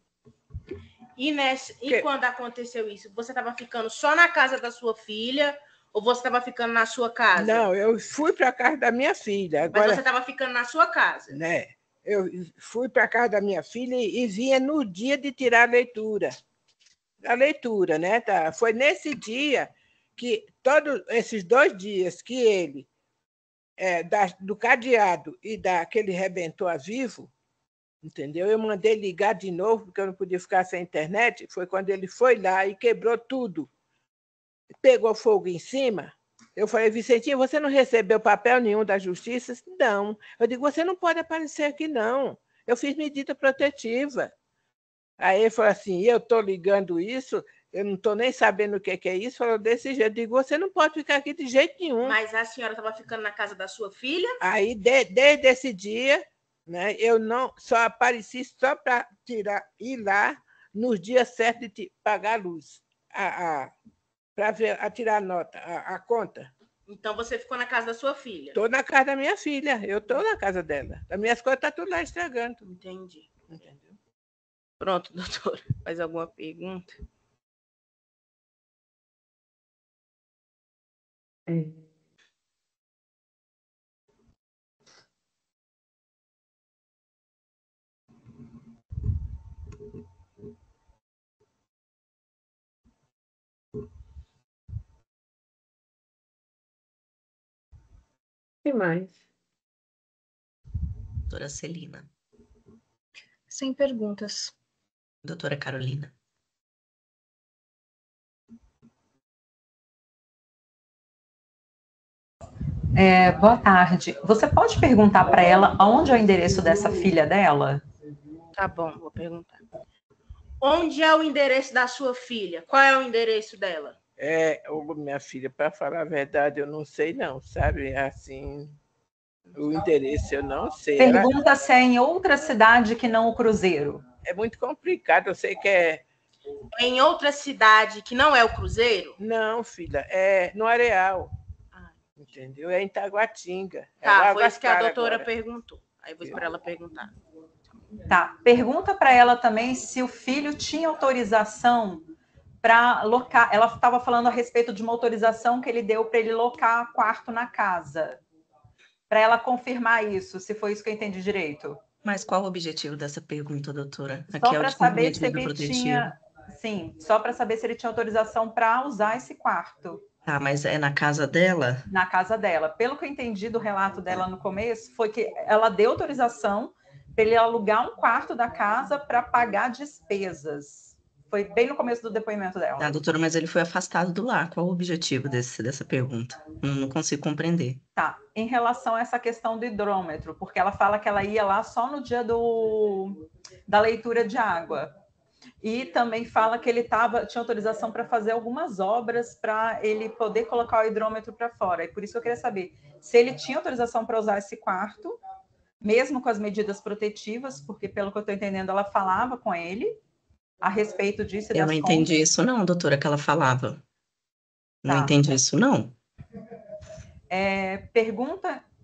E quando aconteceu isso, você estava ficando só na casa da sua filha ou você estava ficando na sua casa? Não, eu fui para a casa da minha filha. Agora, mas você estava ficando na sua casa? Né? Eu fui para a casa da minha filha e vinha no dia de tirar a leitura. A leitura, né? Tá? Foi nesse dia que, todos esses 2 dias que ele, do cadeado e daquele rebentou a Vivo, entendeu? Eu mandei ligar de novo, porque eu não podia ficar sem internet. Foi quando ele foi lá e quebrou tudo. Pegou fogo em cima. Eu falei: Vicentinho, você não recebeu papel nenhum da justiça? Não. Eu digo: você não pode aparecer aqui, não. Eu fiz medida protetiva. Aí ele falou assim: eu estou ligando isso, eu não estou nem sabendo o que é isso. Falou desse jeito. Eu digo: você não pode ficar aqui de jeito nenhum. Mas a senhora estava ficando na casa da sua filha? Aí, desde esse dia, né, eu não só apareci só para ir lá nos dias certos de pagar a luz, para tirar a nota, a conta. Então você ficou na casa da sua filha? Estou na casa da minha filha, eu estou na casa dela. As minhas coisas estão tudo lá estragando. Entendi. Entendeu? Pronto, doutora. Mais alguma pergunta? Tem mais. Doutora Celina. Sem perguntas. Doutora Carolina. Boa tarde. Você pode perguntar para ela onde é o endereço dessa filha dela? Tá bom, vou perguntar. Onde é o endereço da sua filha? Qual é o endereço dela? Minha filha, para falar a verdade, eu não sei não, sabe? Assim, o endereço eu não sei. Pergunta se é em outra cidade que não o Cruzeiro. É muito complicado, eu sei que é... Em outra cidade que não é o Cruzeiro? Não, filha, é no Areal. Entendeu? É em Taguatinga. Tá, foi isso que a doutora perguntou. Aí vou esperar ela perguntar. Tá, pergunta para ela também se o filho tinha autorização para locar. Ela estava falando a respeito de uma autorização que ele deu para ele locar quarto na casa. Para ela confirmar isso, se foi isso que eu entendi direito. Mas qual o objetivo dessa pergunta, doutora? Só para saber se ele tinha... Sim, só para saber se ele tinha autorização para usar esse quarto. Ah, mas é na casa dela? Na casa dela. Pelo que eu entendi do relato dela no começo, foi que ela deu autorização para ele alugar um quarto da casa para pagar despesas. Foi bem no começo do depoimento dela. Tá, doutora, mas ele foi afastado do lar. Qual o objetivo dessa pergunta? Não consigo compreender. Tá, em relação a essa questão do hidrômetro, porque ela fala que ela ia lá só no dia da leitura de água. E também fala que ele tinha autorização para fazer algumas obras para ele poder colocar o hidrômetro para fora. E por isso que eu queria saber se ele tinha autorização para usar esse quarto, mesmo com as medidas protetivas, porque pelo que eu estou entendendo, ela falava com ele a respeito disso e Eu das não entendi compras. isso não, doutora, que ela falava. Não Tá. entendi isso não.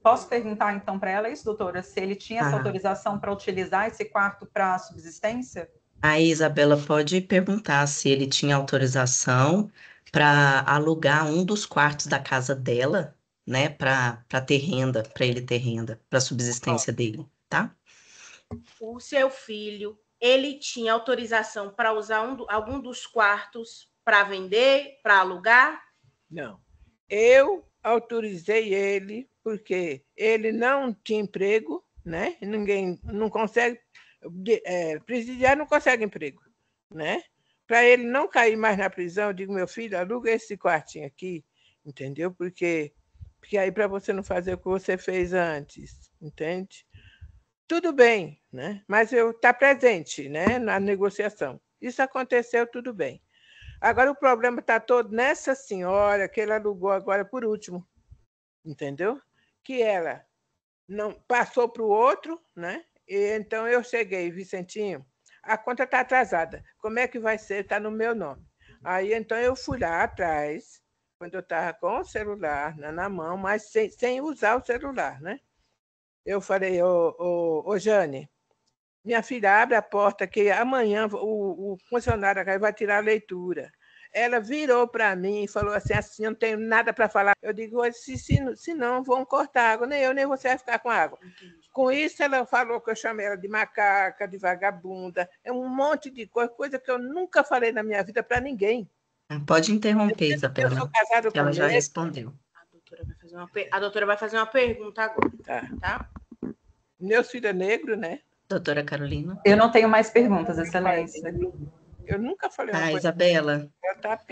Posso perguntar então para ela isso, doutora, se ele tinha essa Ah. autorização para utilizar esse quarto para subsistência? A Isabela pode perguntar se ele tinha autorização para alugar um dos quartos da casa dela, né, para ter renda, para ele ter renda, para a subsistência dele, tá? O seu filho, ele tinha autorização para usar algum dos quartos para vender, para alugar? Não. Eu autorizei ele porque ele não tinha emprego, né? Ninguém não consegue, presidiário não consegue emprego, né? Para ele não cair mais na prisão, eu digo, meu filho, aluga esse quartinho aqui, entendeu? Porque aí para você não fazer o que você fez antes, entende? Tudo bem, né? Mas eu estou presente, né, na negociação. Isso aconteceu, tudo bem. Agora o problema está todo nessa senhora que ele alugou agora por último, entendeu? Que ela não passou para o outro, né? E então eu cheguei, Vicentinho, a conta está atrasada. Como é que vai ser? Está no meu nome. Aí então eu fui lá atrás, quando eu estava com o celular na mão, mas sem usar o celular, né? Eu falei, ô Jane, minha filha, abre a porta que amanhã o funcionário vai tirar a leitura. Ela virou para mim e falou assim, eu não tenho nada para falar. Eu digo, se não, vão cortar água. Nem eu, nem você vai ficar com água. Com isso, ela falou que eu chamei ela de macaca, de vagabunda, é um monte de coisa que eu nunca falei na minha vida para ninguém. Pode interromper, Isabela, Eu sou casada que ela com já ele. respondeu. A doutora vai fazer uma pergunta agora, tá? Meus filhos é negro, né? Doutora Carolina. Eu não tenho mais perguntas, Excelência. Eu nunca falei uma coisa. Isabela,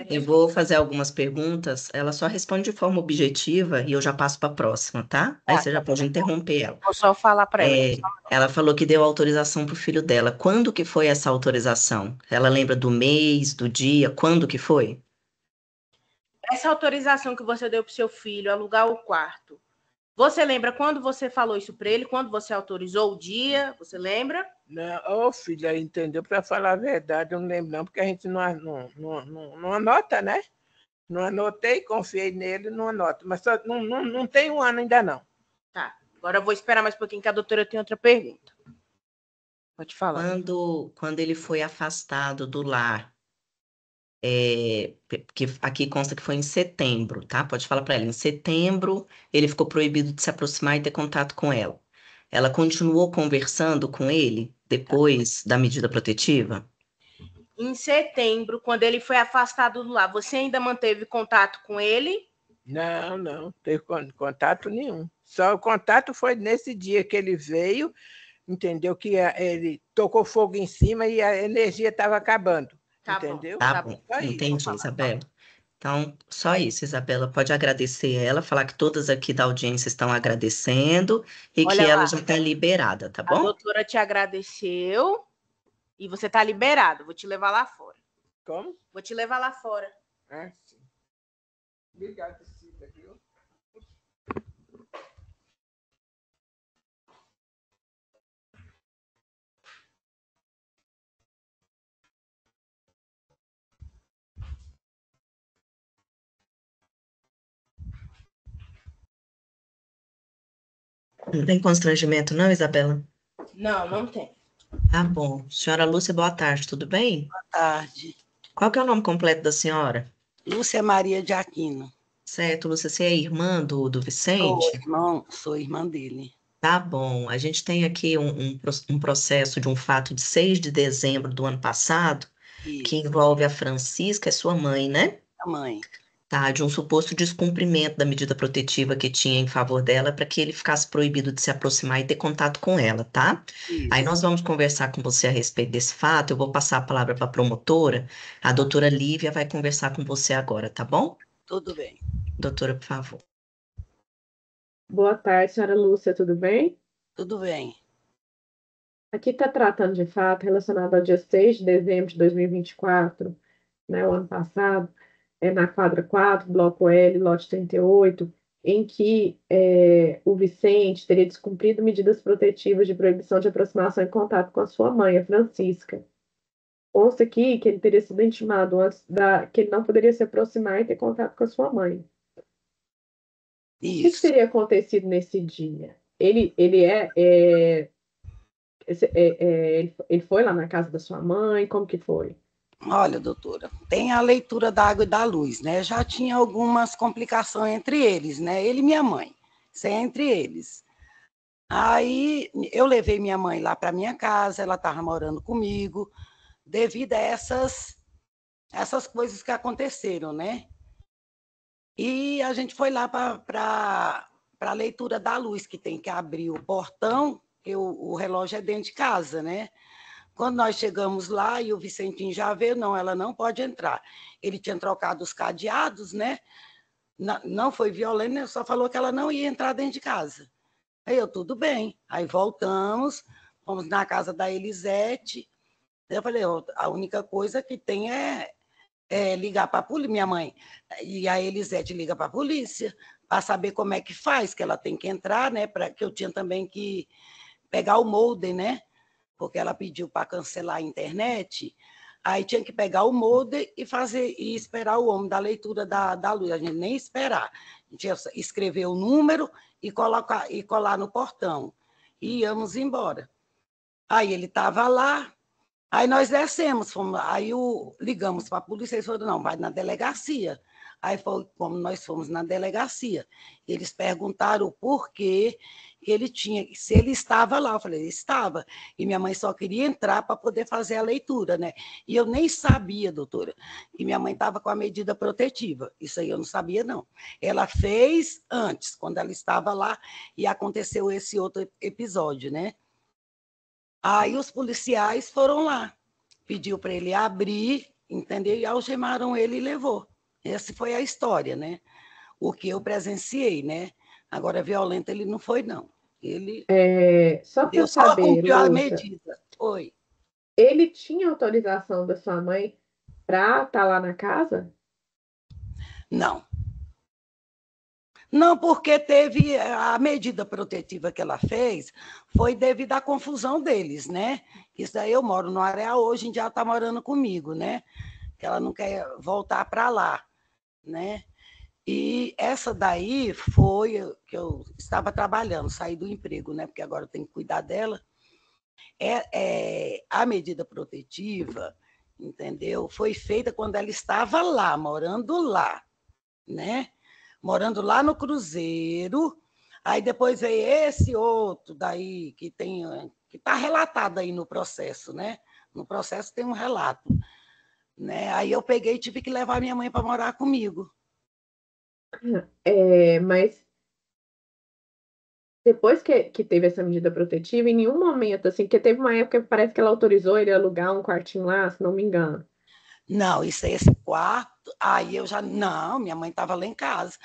eu vou fazer algumas perguntas, ela só responde de forma objetiva e eu já passo para a próxima, tá? Aí você já pode interromper ela. Vou só falar para ela. Ela falou que deu autorização para o filho dela. Quando que foi essa autorização? Ela lembra do mês, do dia? Quando que foi? Essa autorização que você deu para o seu filho alugar o quarto, você lembra quando você falou isso para ele? Quando você autorizou o dia? Você lembra? Não, filha, entendeu? Para falar a verdade, eu não lembro não, porque a gente não anota, né? Não anotei, confiei nele, não anoto. Mas só, não tem um ano ainda não. Tá, agora eu vou esperar mais um pouquinho que a doutora tem outra pergunta. Pode falar. Quando ele foi afastado do lar, que aqui consta que foi em setembro, tá? Pode falar para ela. Em setembro, ele ficou proibido de se aproximar e ter contato com ela. Ela continuou conversando com ele depois da medida protetiva? Em setembro, quando ele foi afastado do lar, você ainda manteve contato com ele? Não teve contato nenhum. Só o contato foi nesse dia que ele veio, entendeu? Que ele tocou fogo em cima e a energia estava acabando. Tá entendeu? Tá bom, entendi, Isabela. Então, só isso, Isabela. Pode agradecer ela, falar que todas aqui da audiência estão agradecendo e que ela já está liberada, tá bom? A doutora te agradeceu e você está liberado. Vou te levar lá fora. Como? Vou te levar lá fora. Sim. Obrigado, Cida, viu? Não tem constrangimento, não, Isabela? Não tem. Tá bom. Senhora Lúcia, boa tarde, tudo bem? Boa tarde. Qual que é o nome completo da senhora? Lúcia Maria de Aquino. Certo, Lúcia, você é irmã do Vicente? Sou irmã dele. Tá bom. A gente tem aqui um processo de um fato de 6 de dezembro do ano passado, que envolve a Francisca, é sua mãe, né? A mãe. tá? De um suposto descumprimento da medida protetiva que tinha em favor dela para que ele ficasse proibido de se aproximar e ter contato com ela, tá? Aí nós Isso. vamos conversar com você a respeito desse fato. Eu vou passar a palavra para a promotora. A doutora Lívia vai conversar com você agora, tá bom? Tudo bem. Doutora, por favor. Boa tarde, senhora Lúcia, tudo bem? Tudo bem. Aqui está tratando de fato relacionado ao dia 6 de dezembro de 2024, né, o ano passado, na quadra 4, bloco L, lote 38, em que o Vicente teria descumprido medidas protetivas de proibição de aproximação e contato com a sua mãe, a Francisca. Consta aqui que ele teria sido intimado antes que ele não poderia se aproximar e ter contato com a sua mãe. O que Isso. teria acontecido nesse dia? Ele foi lá na casa da sua mãe? Como que foi? Olha, doutora, tem a leitura da água e da luz, né? Já tinha algumas complicações entre eles, né? Ele e minha mãe. Isso é entre eles. Aí eu levei minha mãe lá para minha casa, ela estava morando comigo, devido a essas coisas que aconteceram, né? E a gente foi lá para a leitura da luz, que tem que abrir o portão, que o relógio é dentro de casa, né? Quando nós chegamos lá e o Vicentinho já veio, não, ela não pode entrar. Ele tinha trocado os cadeados, né? Não foi violento, né? Só falou que ela não ia entrar dentro de casa. Aí eu, tudo bem. Aí voltamos, fomos na casa da Elisete. Eu falei, a única coisa que tem é ligar para a polícia, minha mãe. E a Elisete liga para a polícia, para saber como é que faz, que ela tem que entrar, né? Que eu tinha também que pegar o molde, né? Porque ela pediu para cancelar a internet, aí tinha que pegar o molde e esperar o homem da leitura da luz. A gente nem esperar. A gente ia escrever o número e colar no portão. E íamos embora. Aí ele estava lá, aí nós descemos, ligamos para a polícia, eles falaram, não, vai na delegacia. Aí foi como nós fomos na delegacia. Eles perguntaram o porquê se ele estava lá. Eu falei, estava. E minha mãe só queria entrar para poder fazer a leitura, né? E eu nem sabia, doutora, que minha mãe estava com a medida protetiva. Isso aí eu não sabia, não. Ela fez antes, quando ela estava lá, e aconteceu esse outro episódio, né? Aí os policiais foram lá, pediu para ele abrir, entendeu? E algemaram ele e levou. Essa foi a história, né? O que eu presenciei, né? Agora, violento ele não foi, não. Ele Só para só saber, cumpriu a Lúcia, medida. Oi. ele tinha autorização da sua mãe para estar lá na casa? Não. Não, porque teve a medida protetiva que ela fez, foi devido à confusão deles, né? Isso daí eu moro no Areal, hoje em dia ela está morando comigo, né? Que ela não quer voltar para lá, né? E essa daí foi que eu estava trabalhando, saí do emprego, né? Porque agora eu tenho que cuidar dela. A medida protetiva, entendeu? Foi feita quando ela estava lá, morando lá, né? Morando lá no Cruzeiro. Aí depois veio esse outro daí que está relatado aí no processo, né? No processo tem um relato, né? Aí eu peguei e tive que levar minha mãe para morar comigo. Mas depois que teve essa medida protetiva, em nenhum momento, assim, porque teve uma época que parece que ela autorizou ele a alugar um quartinho lá, se não me engano. Não, isso é esse quarto, aí eu já, não, minha mãe estava lá em casa.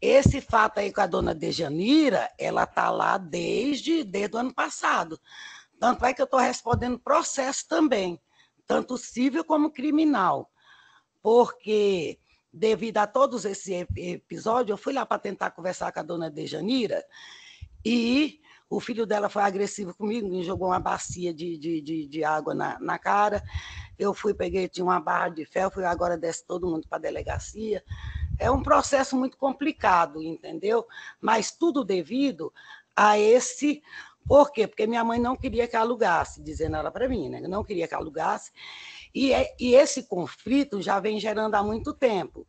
Esse fato aí com a dona Dejanira, ela está lá desde o ano passado. Tanto é que eu estou respondendo processo também, tanto civil como criminal. Porque, devido a todos esses episódios, eu fui lá para tentar conversar com a dona Dejanira e o filho dela foi agressivo comigo, me jogou uma bacia de água na cara. Eu peguei, tinha uma barra de ferro, agora desce todo mundo para a delegacia. É um processo muito complicado, entendeu? Mas tudo devido a esse... Por quê? Porque minha mãe não queria que alugasse, dizendo ela para mim, né? Não queria que alugasse. E esse conflito já vem gerando há muito tempo.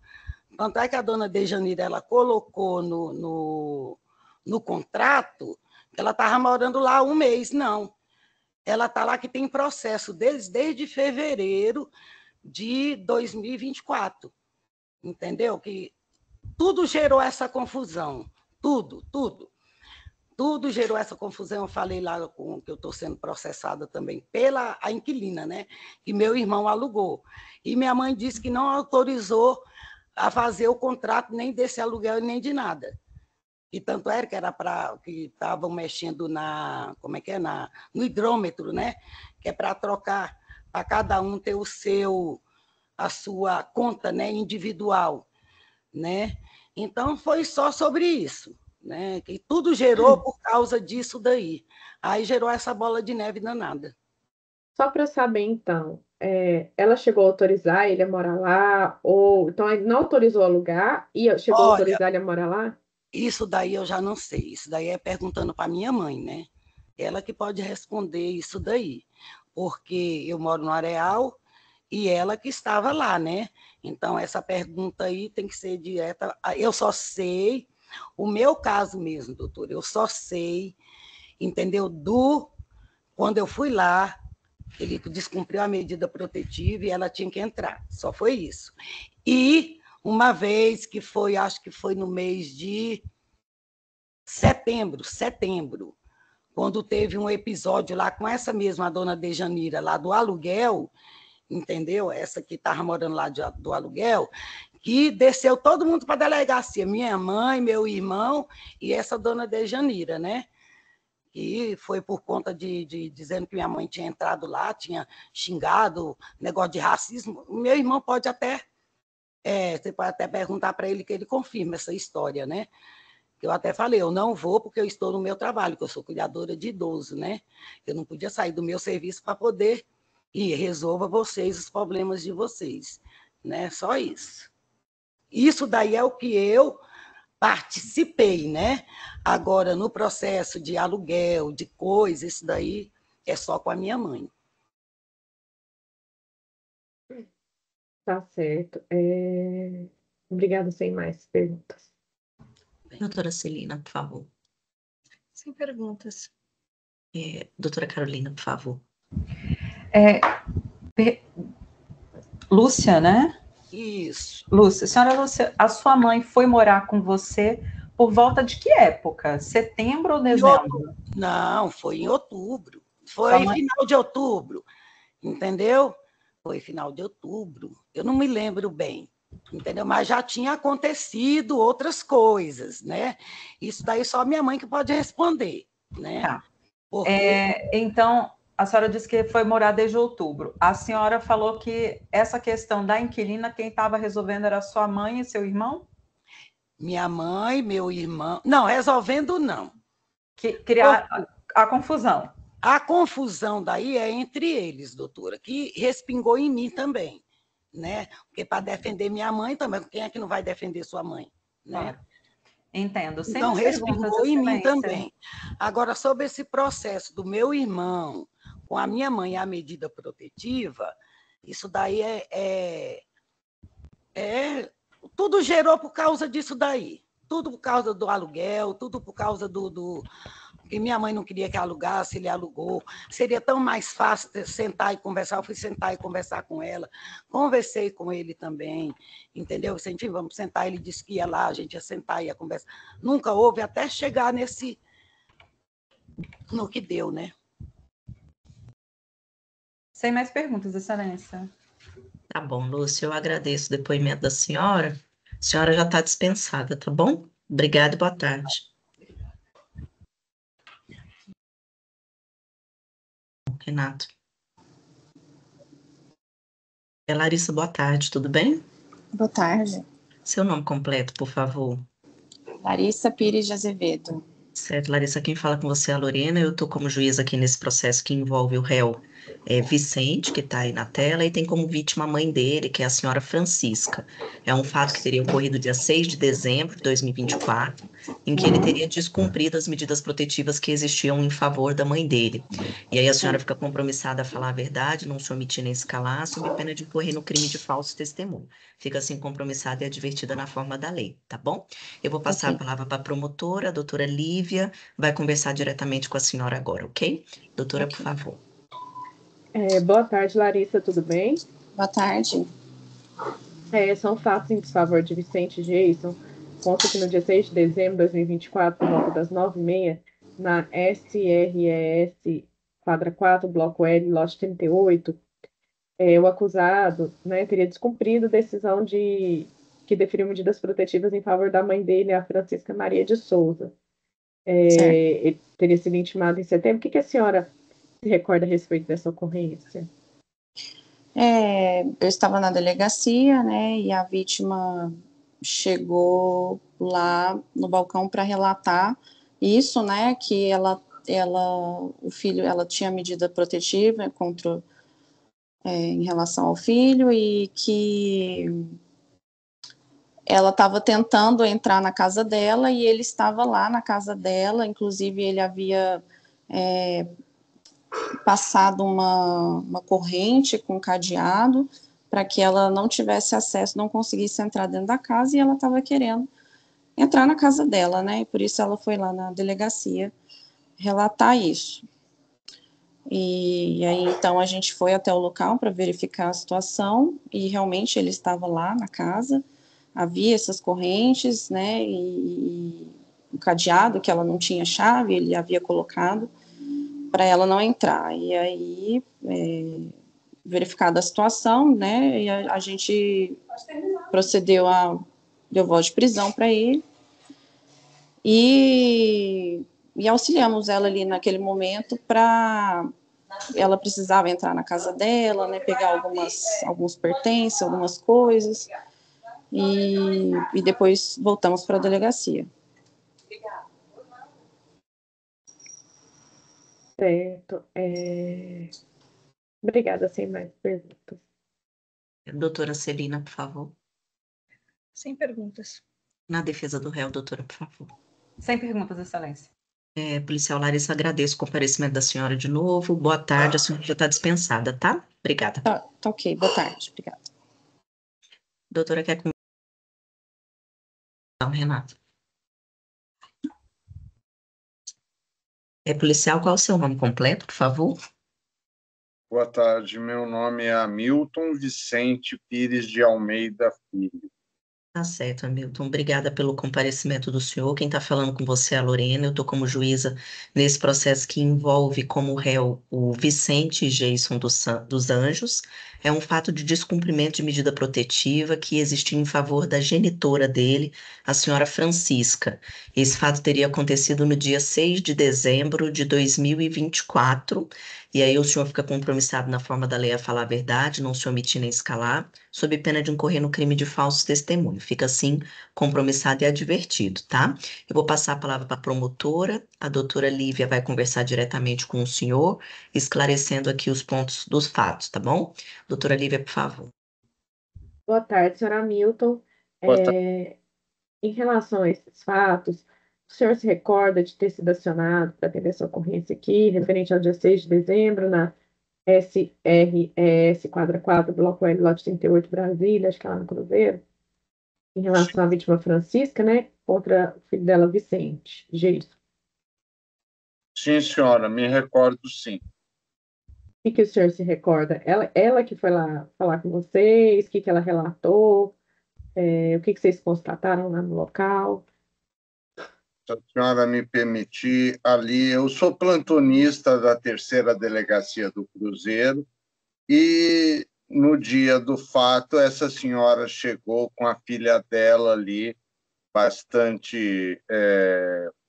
Tanto é que a dona Dejanira, ela colocou no contrato que ela estava morando lá 1 mês. Não. Ela está lá que tem processo desde fevereiro de 2024. Entendeu? Que tudo gerou essa confusão. Tudo. Tudo gerou essa confusão. Eu falei lá com que eu estou sendo processada também pela a inquilina, né? Que meu irmão alugou. E minha mãe disse que não autorizou a fazer o contrato nem desse aluguel nem de nada. E tanto era que era para que estavam mexendo como é que é? No hidrômetro, né? Que é para trocar, para cada um ter a sua conta, né, individual, né? Então foi só sobre isso. Né? Que tudo gerou por causa disso daí. Aí gerou essa bola de neve danada. Só para saber, então, ela chegou a autorizar ele a morar lá? Ou então ele não autorizou alugar e chegou a autorizar ele a morar lá? Isso daí eu já não sei. Isso daí é perguntando para minha mãe, né? Ela que pode responder isso daí. Porque eu moro no Areal e ela que estava lá, né? Então, essa pergunta aí tem que ser direta. Eu só sei. O meu caso mesmo, doutor, eu só sei, entendeu? Quando eu fui lá, ele descumpriu a medida protetiva e ela tinha que entrar. Só foi isso. E uma vez que foi, acho que foi no mês de setembro, quando teve um episódio lá com essa mesma dona Dejanira, lá do aluguel, entendeu? Essa que estava morando lá do aluguel, que desceu todo mundo para a delegacia, minha mãe, meu irmão e essa dona Dejanira, né? E foi por conta de dizendo que minha mãe tinha entrado lá, tinha xingado, negócio de racismo. O meu irmão pode até, você pode até perguntar para ele que ele confirma essa história, né? Eu até falei, eu não vou porque eu estou no meu trabalho, que eu sou cuidadora de idoso, né? Eu não podia sair do meu serviço para poder ir, resolva vocês os problemas de vocês, né? Só isso. Isso daí é o que eu participei, né? Agora, no processo de aluguel, de coisa, isso daí é só com a minha mãe. Tá certo. Obrigada, sem mais perguntas. Doutora Celina, por favor. Sem perguntas. Doutora Carolina, por favor. Lúcia, né? Isso. Lúcia, senhora Lúcia, a sua mãe foi morar com você por volta de que época? Setembro ou dezembro? Não, foi em outubro. Foi final de outubro, entendeu? Foi final de outubro. Eu não me lembro bem, entendeu? Mas já tinha acontecido outras coisas, né? Isso daí só minha mãe que pode responder, né? Tá. Porque... Então, a senhora disse que foi morar desde outubro. A senhora falou que essa questão da inquilina, quem estava resolvendo era sua mãe e seu irmão? Minha mãe, meu irmão... Não, resolvendo não. Que criar a confusão. A confusão daí é entre eles, doutora, que respingou em mim também, né? Porque para defender minha mãe também, quem é que não vai defender sua mãe, né? Claro. Entendo. Então, respingou em mim também. Agora, sobre esse processo do meu irmão com a minha mãe, a medida protetiva, isso daí tudo gerou por causa disso daí. Tudo por causa do aluguel, tudo por causa que minha mãe não queria que alugasse, ele alugou. Seria tão mais fácil sentar e conversar. Eu fui sentar e conversar com ela. Conversei com ele também, entendeu? Senti, vamos sentar. Ele disse que ia lá, a gente ia sentar e ia conversar. Nunca houve, até chegar no que deu, né? Sem mais perguntas, excelência. Tá bom, Lúcia, eu agradeço o depoimento da senhora. A senhora já está dispensada, tá bom? Obrigada e boa tarde. Renato. Larissa, boa tarde, tudo bem? Boa tarde. Seu nome completo, por favor. Larissa Pires de Azevedo. Certo, Larissa, quem fala com você é a Lorena. Eu estou como juiz aqui nesse processo que envolve o réu Vicente, que está aí na tela, e tem como vítima a mãe dele, que é a senhora Francisca. É um fato que teria ocorrido dia 6 de dezembro de 2024, em que ele teria descumprido as medidas protetivas que existiam em favor da mãe dele. E aí a senhora fica compromissada a falar a verdade, não se omitir nem se calar, sob pena de incorrer no crime de falso testemunho. Fica assim compromissada e advertida na forma da lei, tá bom? Eu vou passar a palavra para a promotora, a doutora Lívia, vai conversar diretamente com a senhora agora, ok? Doutora, por favor. Boa tarde, Larissa, tudo bem? Boa tarde. São fatos em desfavor de Vicente Jason. consta que no dia 6 de dezembro de 2024, por volta das 9h30, na SRES quadra 4, bloco L, lote 38, o acusado, né, teria descumprido decisão que deferiu medidas protetivas em favor da mãe dele, a Francisca Maria de Souza. Ele teria sido intimado em setembro. O que a senhora se recorda a respeito dessa ocorrência? Eu estava na delegacia, né, e a vítima chegou lá no balcão para relatar isso, né, que ela tinha medida protetiva contra, em relação ao filho e que ela estava tentando entrar na casa dela e ele estava lá na casa dela, inclusive ele havia passado uma corrente com cadeado para que ela não tivesse acesso, não conseguisse entrar dentro da casa, e ela estava querendo entrar na casa dela, né? E por isso ela foi lá na delegacia relatar isso. E aí, então, a gente foi até o local para verificar a situação, e realmente ele estava lá na casa, havia essas correntes, né? E o cadeado, que ela não tinha chave, ele havia colocado para ela não entrar. E aí, verificada a situação, né, e a gente deu voz de prisão para ele e auxiliamos ela ali naquele momento ela precisava entrar na casa dela, né, pegar alguns pertences, algumas coisas, e depois voltamos para a delegacia. Certo. Obrigada, sem mais perguntas. Doutora Celina, por favor. Sem perguntas. Na defesa do réu, doutora, por favor. Sem perguntas, Excelência. Policial Larissa, agradeço o comparecimento da senhora de novo. Boa tarde, a senhora já está dispensada, tá? Obrigada. Tá ok, boa tarde, obrigada. Doutora, quer comentar? Não, Renato. Policial, qual é o seu nome completo, por favor? Boa tarde, meu nome é Hamilton Vicente Pires de Almeida Filho. Tá certo, Hamilton. Obrigada pelo comparecimento do senhor. Quem está falando com você é a Lorena. Eu estou como juíza nesse processo que envolve como réu o Vicente Geison dos Anjos. É um fato de descumprimento de medida protetiva que existiu em favor da genitora dele, a senhora Francisca. Esse fato teria acontecido no dia 6 de dezembro de 2024. E aí o senhor fica compromissado na forma da lei a falar a verdade, não se omitir nem escalar, sob pena de incorrer no crime de falso testemunho. Fica assim compromissado e advertido, tá? Eu vou passar a palavra para a promotora, a doutora Lívia vai conversar diretamente com o senhor, esclarecendo aqui os pontos dos fatos, tá bom? Doutora Lívia, por favor. Boa tarde, senhora Hamilton. Boa tarde. Em relação a esses fatos, o senhor se recorda de ter sido acionado para atender essa ocorrência aqui, referente ao dia 6 de dezembro, na SRES quadra 4, bloco L, lote 38, Brasília, acho que é lá no Cruzeiro, em relação à vítima Francisca, né, contra o filho dela, Vicente Geison. Sim, senhora, me recordo sim. O que o senhor se recorda? Ela que foi lá falar com vocês, o que ela relatou, o que vocês constataram lá no local? Se a senhora me permitir, ali, eu sou plantonista da 3ª Delegacia do Cruzeiro e no dia do fato essa senhora chegou com a filha dela ali, bastante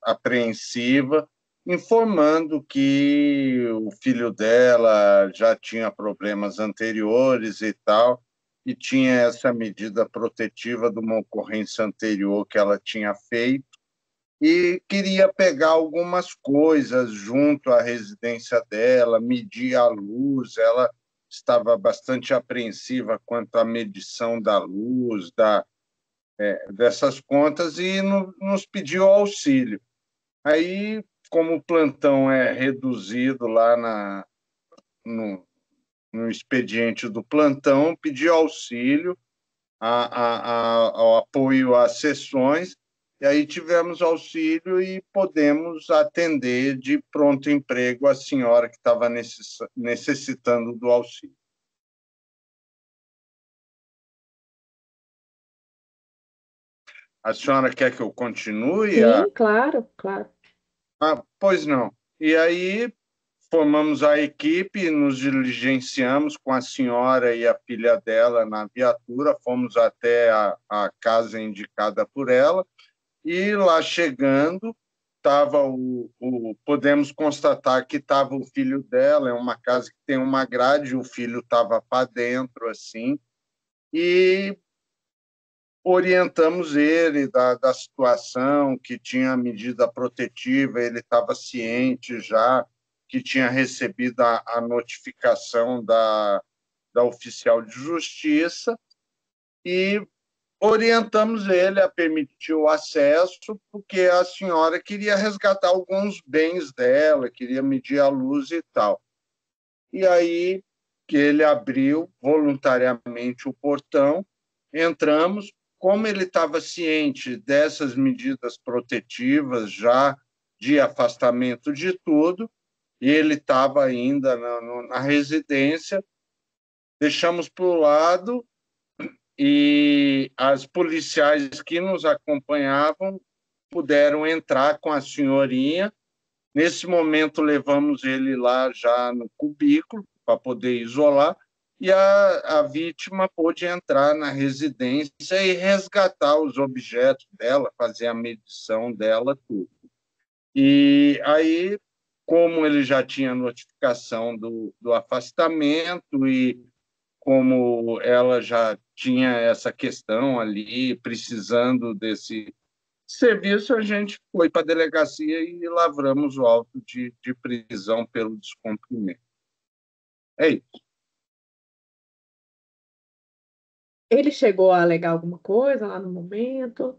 apreensiva, informando que o filho dela já tinha problemas anteriores e tal, e tinha essa medida protetiva de uma ocorrência anterior que ela tinha feito, e queria pegar algumas coisas junto à residência dela, medir a luz. Ela estava bastante apreensiva quanto à medição da luz, dessas contas, e nos pediu auxílio. Aí, como o plantão é reduzido lá no expediente do plantão, pediu auxílio, ao apoio às sessões, e aí tivemos auxílio e podemos atender de pronto emprego a senhora que estava necessitando do auxílio. A senhora quer que eu continue? Sim, claro, claro. Pois não. E aí formamos a equipe, nos diligenciamos com a senhora e a filha dela na viatura, fomos até a casa indicada por ela, e lá chegando, podemos constatar que estava o filho dela, é uma casa que tem uma grade, o filho estava para dentro, assim, e orientamos ele da situação, que tinha medida protetiva, ele estava ciente já, que tinha recebido a notificação da oficial de justiça, e orientamos ele a permitir o acesso, porque a senhora queria resgatar alguns bens dela, queria medir a luz e tal. E aí que ele abriu voluntariamente o portão, entramos. Como ele estava ciente dessas medidas protetivas já de afastamento de tudo, e ele estava ainda na residência, deixamos para o lado, e as policiais que nos acompanhavam puderam entrar com a senhorinha. Nesse momento, levamos ele lá já no cubículo para poder isolar, e a vítima pôde entrar na residência e resgatar os objetos dela, fazer a medição dela, tudo. E aí, como ele já tinha notificação do afastamento e como ela já tinha essa questão ali, precisando desse serviço, a gente foi para a delegacia e lavramos o auto de prisão pelo descumprimento. É isso. Ele chegou a alegar alguma coisa lá no momento?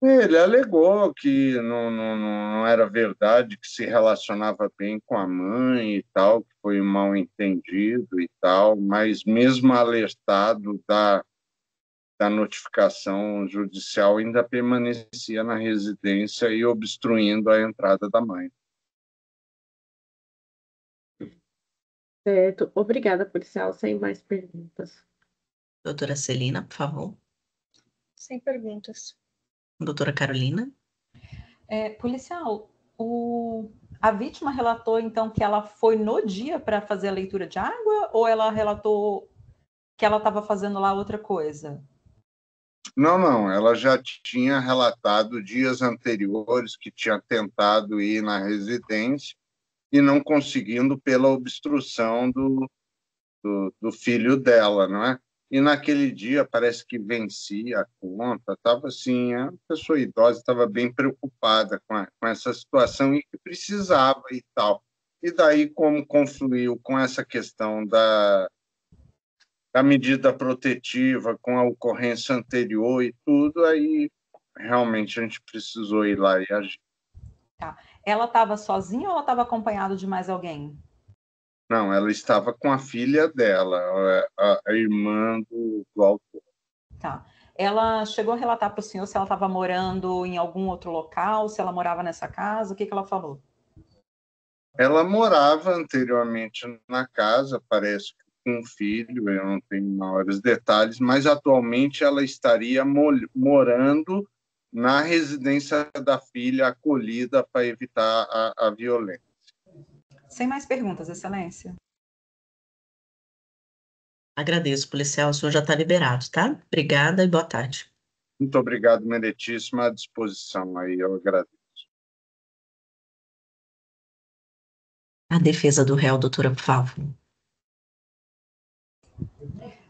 Ele alegou que não era verdade, que se relacionava bem com a mãe e tal, que foi um mal-entendido e tal, mas mesmo alertado da notificação judicial, ainda permanecia na residência e obstruindo a entrada da mãe. Certo. Obrigada, policial. Sem mais perguntas. Doutora Celina, por favor. Sem perguntas. Doutora Carolina. Policial, a vítima relatou, então, que ela foi no dia para fazer a leitura de água, ou ela relatou que ela estava fazendo lá outra coisa? Não, ela já tinha relatado dias anteriores que tinha tentado ir na residência e não conseguindo pela obstrução do filho dela, não é? E naquele dia parece que vencia a conta, estava assim, a pessoa idosa estava bem preocupada com essa situação e que precisava e tal. E daí, como confluiu com essa questão da medida protetiva, com a ocorrência anterior e tudo, aí realmente a gente precisou ir lá e agir. Tá. Ela estava sozinha ou ela estava acompanhada de mais alguém? Não, ela estava com a filha dela, a irmã do autor. Tá. Ela chegou a relatar para o senhor se ela estava morando em algum outro local, se ela morava nessa casa, o que ela falou? Ela morava anteriormente na casa, parece que com um filho, eu não tenho maiores detalhes, mas atualmente ela estaria morando na residência da filha, acolhida para evitar a violência. Sem mais perguntas, Excelência. Agradeço, policial. O senhor já está liberado, tá? Obrigada e boa tarde. Muito obrigado, meritíssima, à disposição aí, eu agradeço. A defesa do réu, doutora, por favor.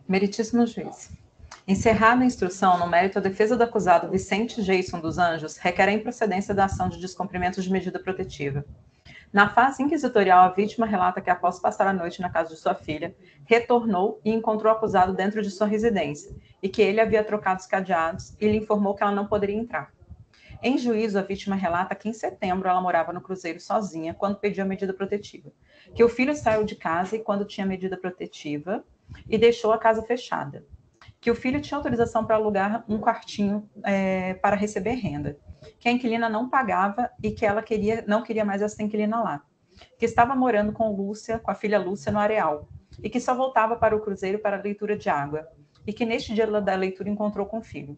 Meritíssimo juiz. Encerrada a instrução, no mérito a defesa do acusado Vicente Geison dos Anjos, requer a improcedência da ação de descumprimento de medida protetiva. Na fase inquisitorial, a vítima relata que, após passar a noite na casa de sua filha, retornou e encontrou o acusado dentro de sua residência, e que ele havia trocado os cadeados e lhe informou que ela não poderia entrar. Em juízo, a vítima relata que em setembro ela morava no cruzeiro sozinha quando pediu a medida protetiva, que o filho saiu de casa e quando tinha medida protetiva e deixou a casa fechada, que o filho tinha autorização para alugar um quartinho para receber renda, que a inquilina não pagava e que ela não queria mais essa inquilina lá, que estava morando com a filha Lúcia no Areal, e que só voltava para o cruzeiro para a leitura de água, e que neste dia da leitura encontrou com o filho.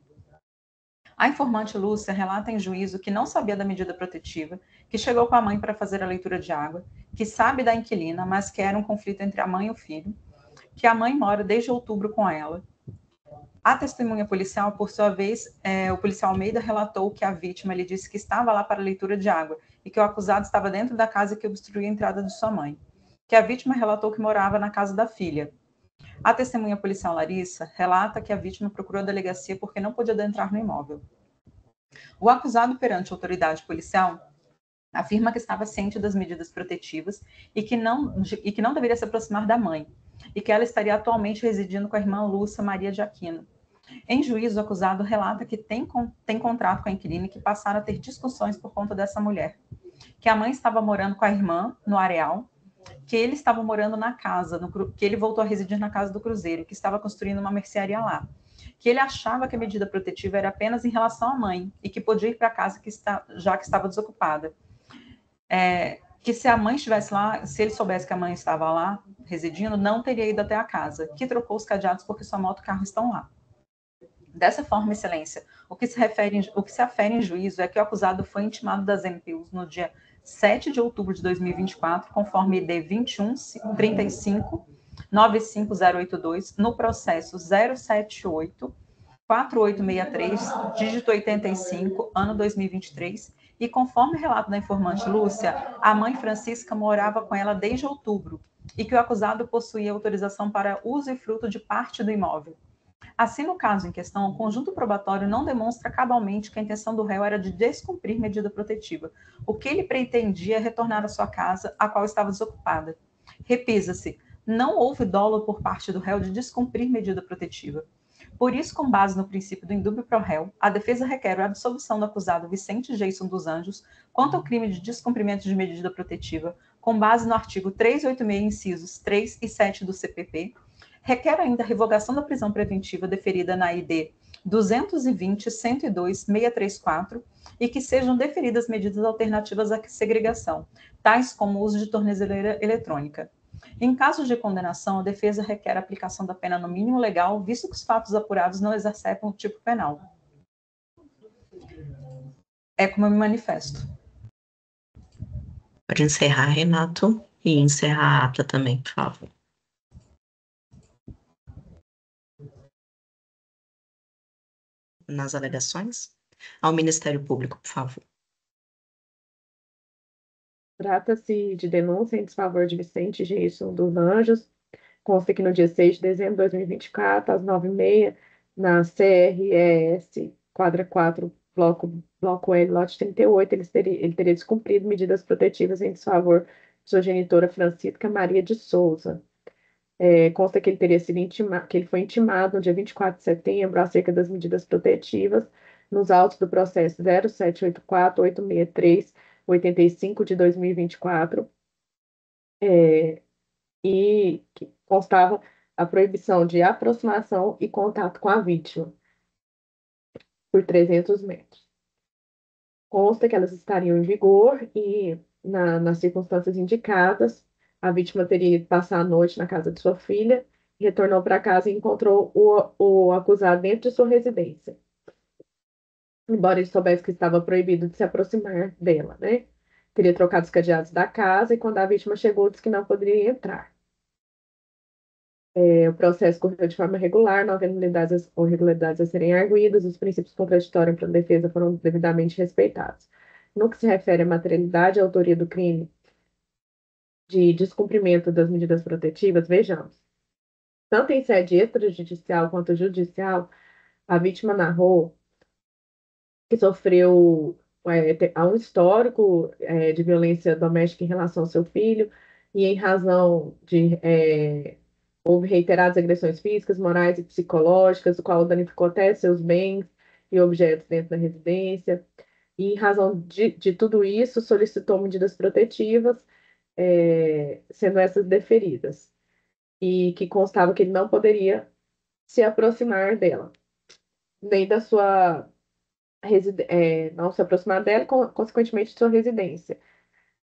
A informante Lúcia relata em juízo que não sabia da medida protetiva, que chegou com a mãe para fazer a leitura de água, que sabe da inquilina, mas que era um conflito entre a mãe e o filho, que a mãe mora desde outubro com ela. A testemunha policial, por sua vez, o policial Almeida relatou que a vítima lhe disse que estava lá para a leitura de água e que o acusado estava dentro da casa que obstruía a entrada de sua mãe, que a vítima relatou que morava na casa da filha. A testemunha policial Larissa relata que a vítima procurou a delegacia porque não podia adentrar no imóvel. O acusado perante a autoridade policial afirma que estava ciente das medidas protetivas e que não deveria se aproximar da mãe, e que ela estaria atualmente residindo com a irmã Lúcia Maria de Aquino. Em juízo, o acusado relata que tem contrato com a inquilina e que passaram a ter discussões por conta dessa mulher, que a mãe estava morando com a irmã no areal, que ele estava morando na casa, que ele voltou a residir na casa do Cruzeiro, que estava construindo uma mercearia lá, que ele achava que a medida protetiva era apenas em relação à mãe e que podia ir para a casa já que estava desocupada. Que se a mãe estivesse lá, se ele soubesse que a mãe estava lá residindo, não teria ido até a casa, que trocou os cadeados porque sua moto e carro estão lá. Dessa forma, Excelência, o que se afere em juízo é que o acusado foi intimado das MPUs no dia 7 de outubro de 2024, conforme ID 2135 95082, no processo 078 4863, dígito 85, ano 2023, e conforme relato da informante Lúcia, a mãe Francisca morava com ela desde outubro e que o acusado possuía autorização para uso e fruto de parte do imóvel. Assim, no caso em questão, o conjunto probatório não demonstra cabalmente que a intenção do réu era de descumprir medida protetiva. O que ele pretendia é retornar à sua casa, a qual estava desocupada. Repisa-se, não houve dolo por parte do réu de descumprir medida protetiva. Por isso, com base no princípio do indúbio pro réu, a defesa requer a absolvição do acusado Vicente Geison dos Anjos quanto ao crime de descumprimento de medida protetiva, com base no artigo 386, incisos 3 e 7 do CPP, requer ainda a revogação da prisão preventiva deferida na ID 220.102.634 e que sejam deferidas medidas alternativas à segregação, tais como o uso de tornezeleira eletrônica. Em caso de condenação, a defesa requer a aplicação da pena no mínimo legal, visto que os fatos apurados não exercem o tipo penal. É como eu me manifesto. Pode encerrar, Renato, e encerrar a ata também, por favor. Nas alegações, ao Ministério Público, por favor. Trata-se de denúncia em desfavor de Vicente Geison dos Anjos. Consta que no dia 6 de dezembro de 2024, às 9h30, na CRES, quadra 4, bloco L, lote 38, ele teria descumprido medidas protetivas em desfavor de sua genitora Francisca Maria de Souza. Consta que ele teria sido que ele foi intimado no dia 24 de setembro acerca das medidas protetivas nos autos do processo 0784-863-85 de 2024, e que constava a proibição de aproximação e contato com a vítima por 300 metros. Consta que elas estariam em vigor e, nas circunstâncias indicadas, a vítima teria ido passar a noite na casa de sua filha, retornou para casa e encontrou o acusado dentro de sua residência. Embora ele soubesse que estava proibido de se aproximar dela, né? Teria trocado os cadeados da casa e, quando a vítima chegou, disse que não poderia entrar. O processo correu de forma regular, não havendo irregularidades a serem arguidas, os princípios contraditórios para a defesa foram devidamente respeitados. No que se refere à materialidade e à autoria do crime de descumprimento das medidas protetivas, vejamos. Tanto em sede extrajudicial quanto judicial, a vítima narrou que sofreu há um histórico de violência doméstica em relação ao seu filho, e em razão de houve reiteradas agressões físicas, morais e psicológicas, o qual danificou até seus bens e objetos dentro da residência. E, em razão de tudo isso, solicitou medidas protetivas, sendo essas deferidas. E que constava que ele não poderia se aproximar dela, nem da sua não se aproximar dela, consequentemente, de sua residência.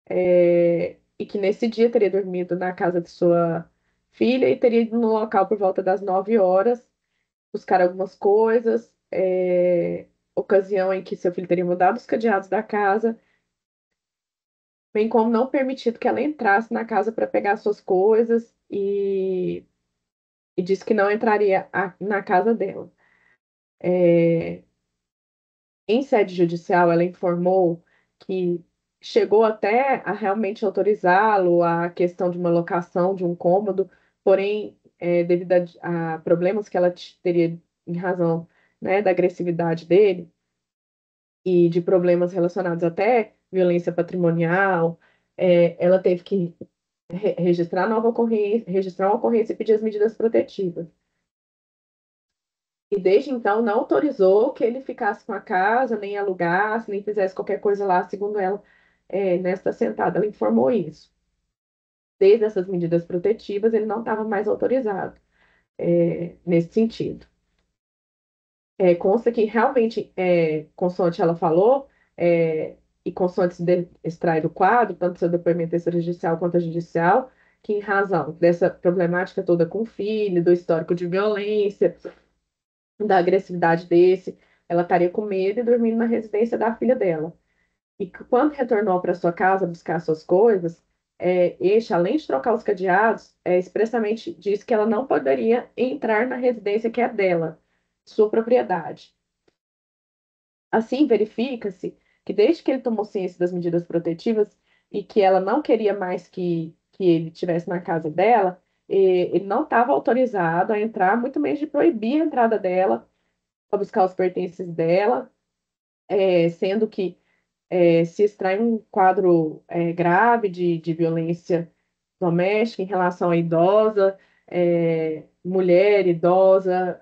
E que nesse dia teria dormido na casa de sua filha e teria ido no local por volta das 9 horas buscar algumas coisas, ocasião em que seu filho teria mudado os cadeados da casa, bem como não permitido que ela entrasse na casa para pegar suas coisas e disse que não entraria na casa dela. Em sede judicial, ela informou que chegou até a realmente autorizá-lo a questão de uma locação de um cômodo, porém, devido a problemas que ela teria em razão, né, da agressividade dele e de problemas relacionados até violência patrimonial, ela teve que registrar registrar uma ocorrência e pedir as medidas protetivas. E desde então não autorizou que ele ficasse com a casa, nem alugasse, nem fizesse qualquer coisa lá, segundo ela, nesta sentada. Ela informou isso. Desde essas medidas protetivas, ele não estava mais autorizado, nesse sentido. Consta que realmente, consoante ela falou, e consoante se extrai do quadro, tanto seu depoimento extrajudicial quanto a judicial, que em razão dessa problemática toda com o filho, do histórico de violência, da agressividade desse, ela estaria com medo e dormindo na residência da filha dela. E que quando retornou para sua casa buscar suas coisas, este, além de trocar os cadeados, expressamente disse que ela não poderia entrar na residência que é dela, sua propriedade. Assim, verifica-se que desde que ele tomou ciência das medidas protetivas e que ela não queria mais que ele estivesse na casa dela, ele não estava autorizado a entrar, muito menos de proibir a entrada dela para buscar os pertences dela, sendo que se extrai um quadro grave de violência doméstica em relação à idosa, mulher idosa,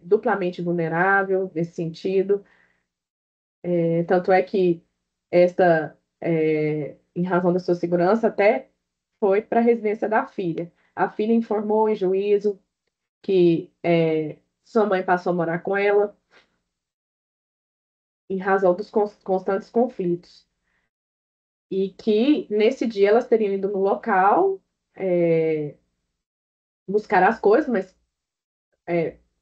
duplamente vulnerável nesse sentido. Tanto é que em razão da sua segurança, até foi para a residência da filha. A filha informou em juízo que sua mãe passou a morar com ela em razão dos constantes conflitos. E que nesse dia elas teriam ido no local buscar as coisas, mas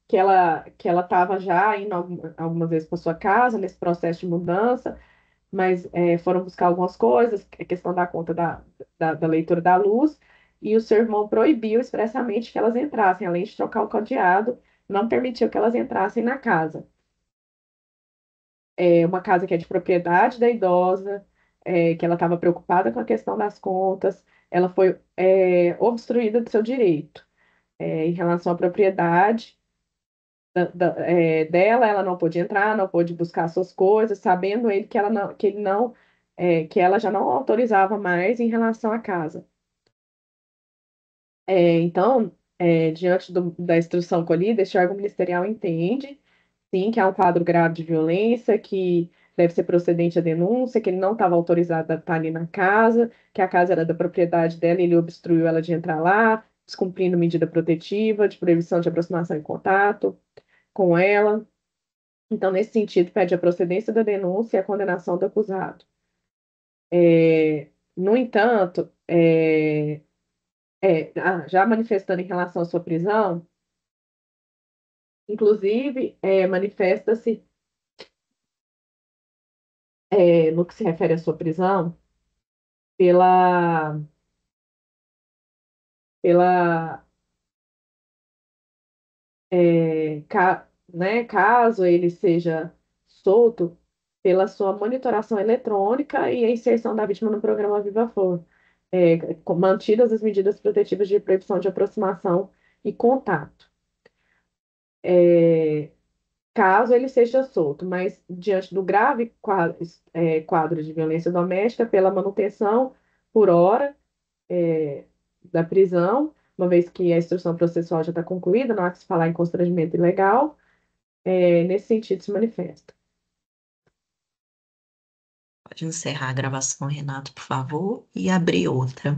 que ela estava já indo algumas vezes para sua casa nesse processo de mudança, mas foram buscar algumas coisas, a questão da conta da leitura da luz, e o seu irmão proibiu expressamente que elas entrassem, além de trocar o cadeado, não permitiu que elas entrassem na casa. Uma casa que é de propriedade da idosa, que ela estava preocupada com a questão das contas, ela foi obstruída do seu direito. Em relação à propriedade dela, ela não pôde entrar, não pôde buscar suas coisas, sabendo ele que que ela já não autorizava mais em relação à casa. Então, diante da instrução colhida, este órgão ministerial entende, sim, que há um quadro grave de violência, que deve ser procedente à denúncia, que ele não estava autorizado a estar ali na casa, que a casa era da propriedade dela e ele obstruiu ela de entrar lá, descumprindo medida protetiva, de proibição de aproximação e contato com ela. Então, nesse sentido, pede a procedência da denúncia e a condenação do acusado. No entanto, já manifestando em relação à sua prisão, inclusive, manifesta-se, no que se refere à sua prisão, pela, pela né, caso ele seja solto, pela sua monitoração eletrônica e a inserção da vítima no programa Viva Flor, mantidas as medidas protetivas de proibição de aproximação e contato. Caso ele seja solto, mas diante do grave quadro de violência doméstica, pela manutenção por hora da prisão, uma vez que a instrução processual já está concluída, não há que se falar em constrangimento ilegal, nesse sentido se manifesta. Pode encerrar a gravação, Renato, por favor, e abrir outra.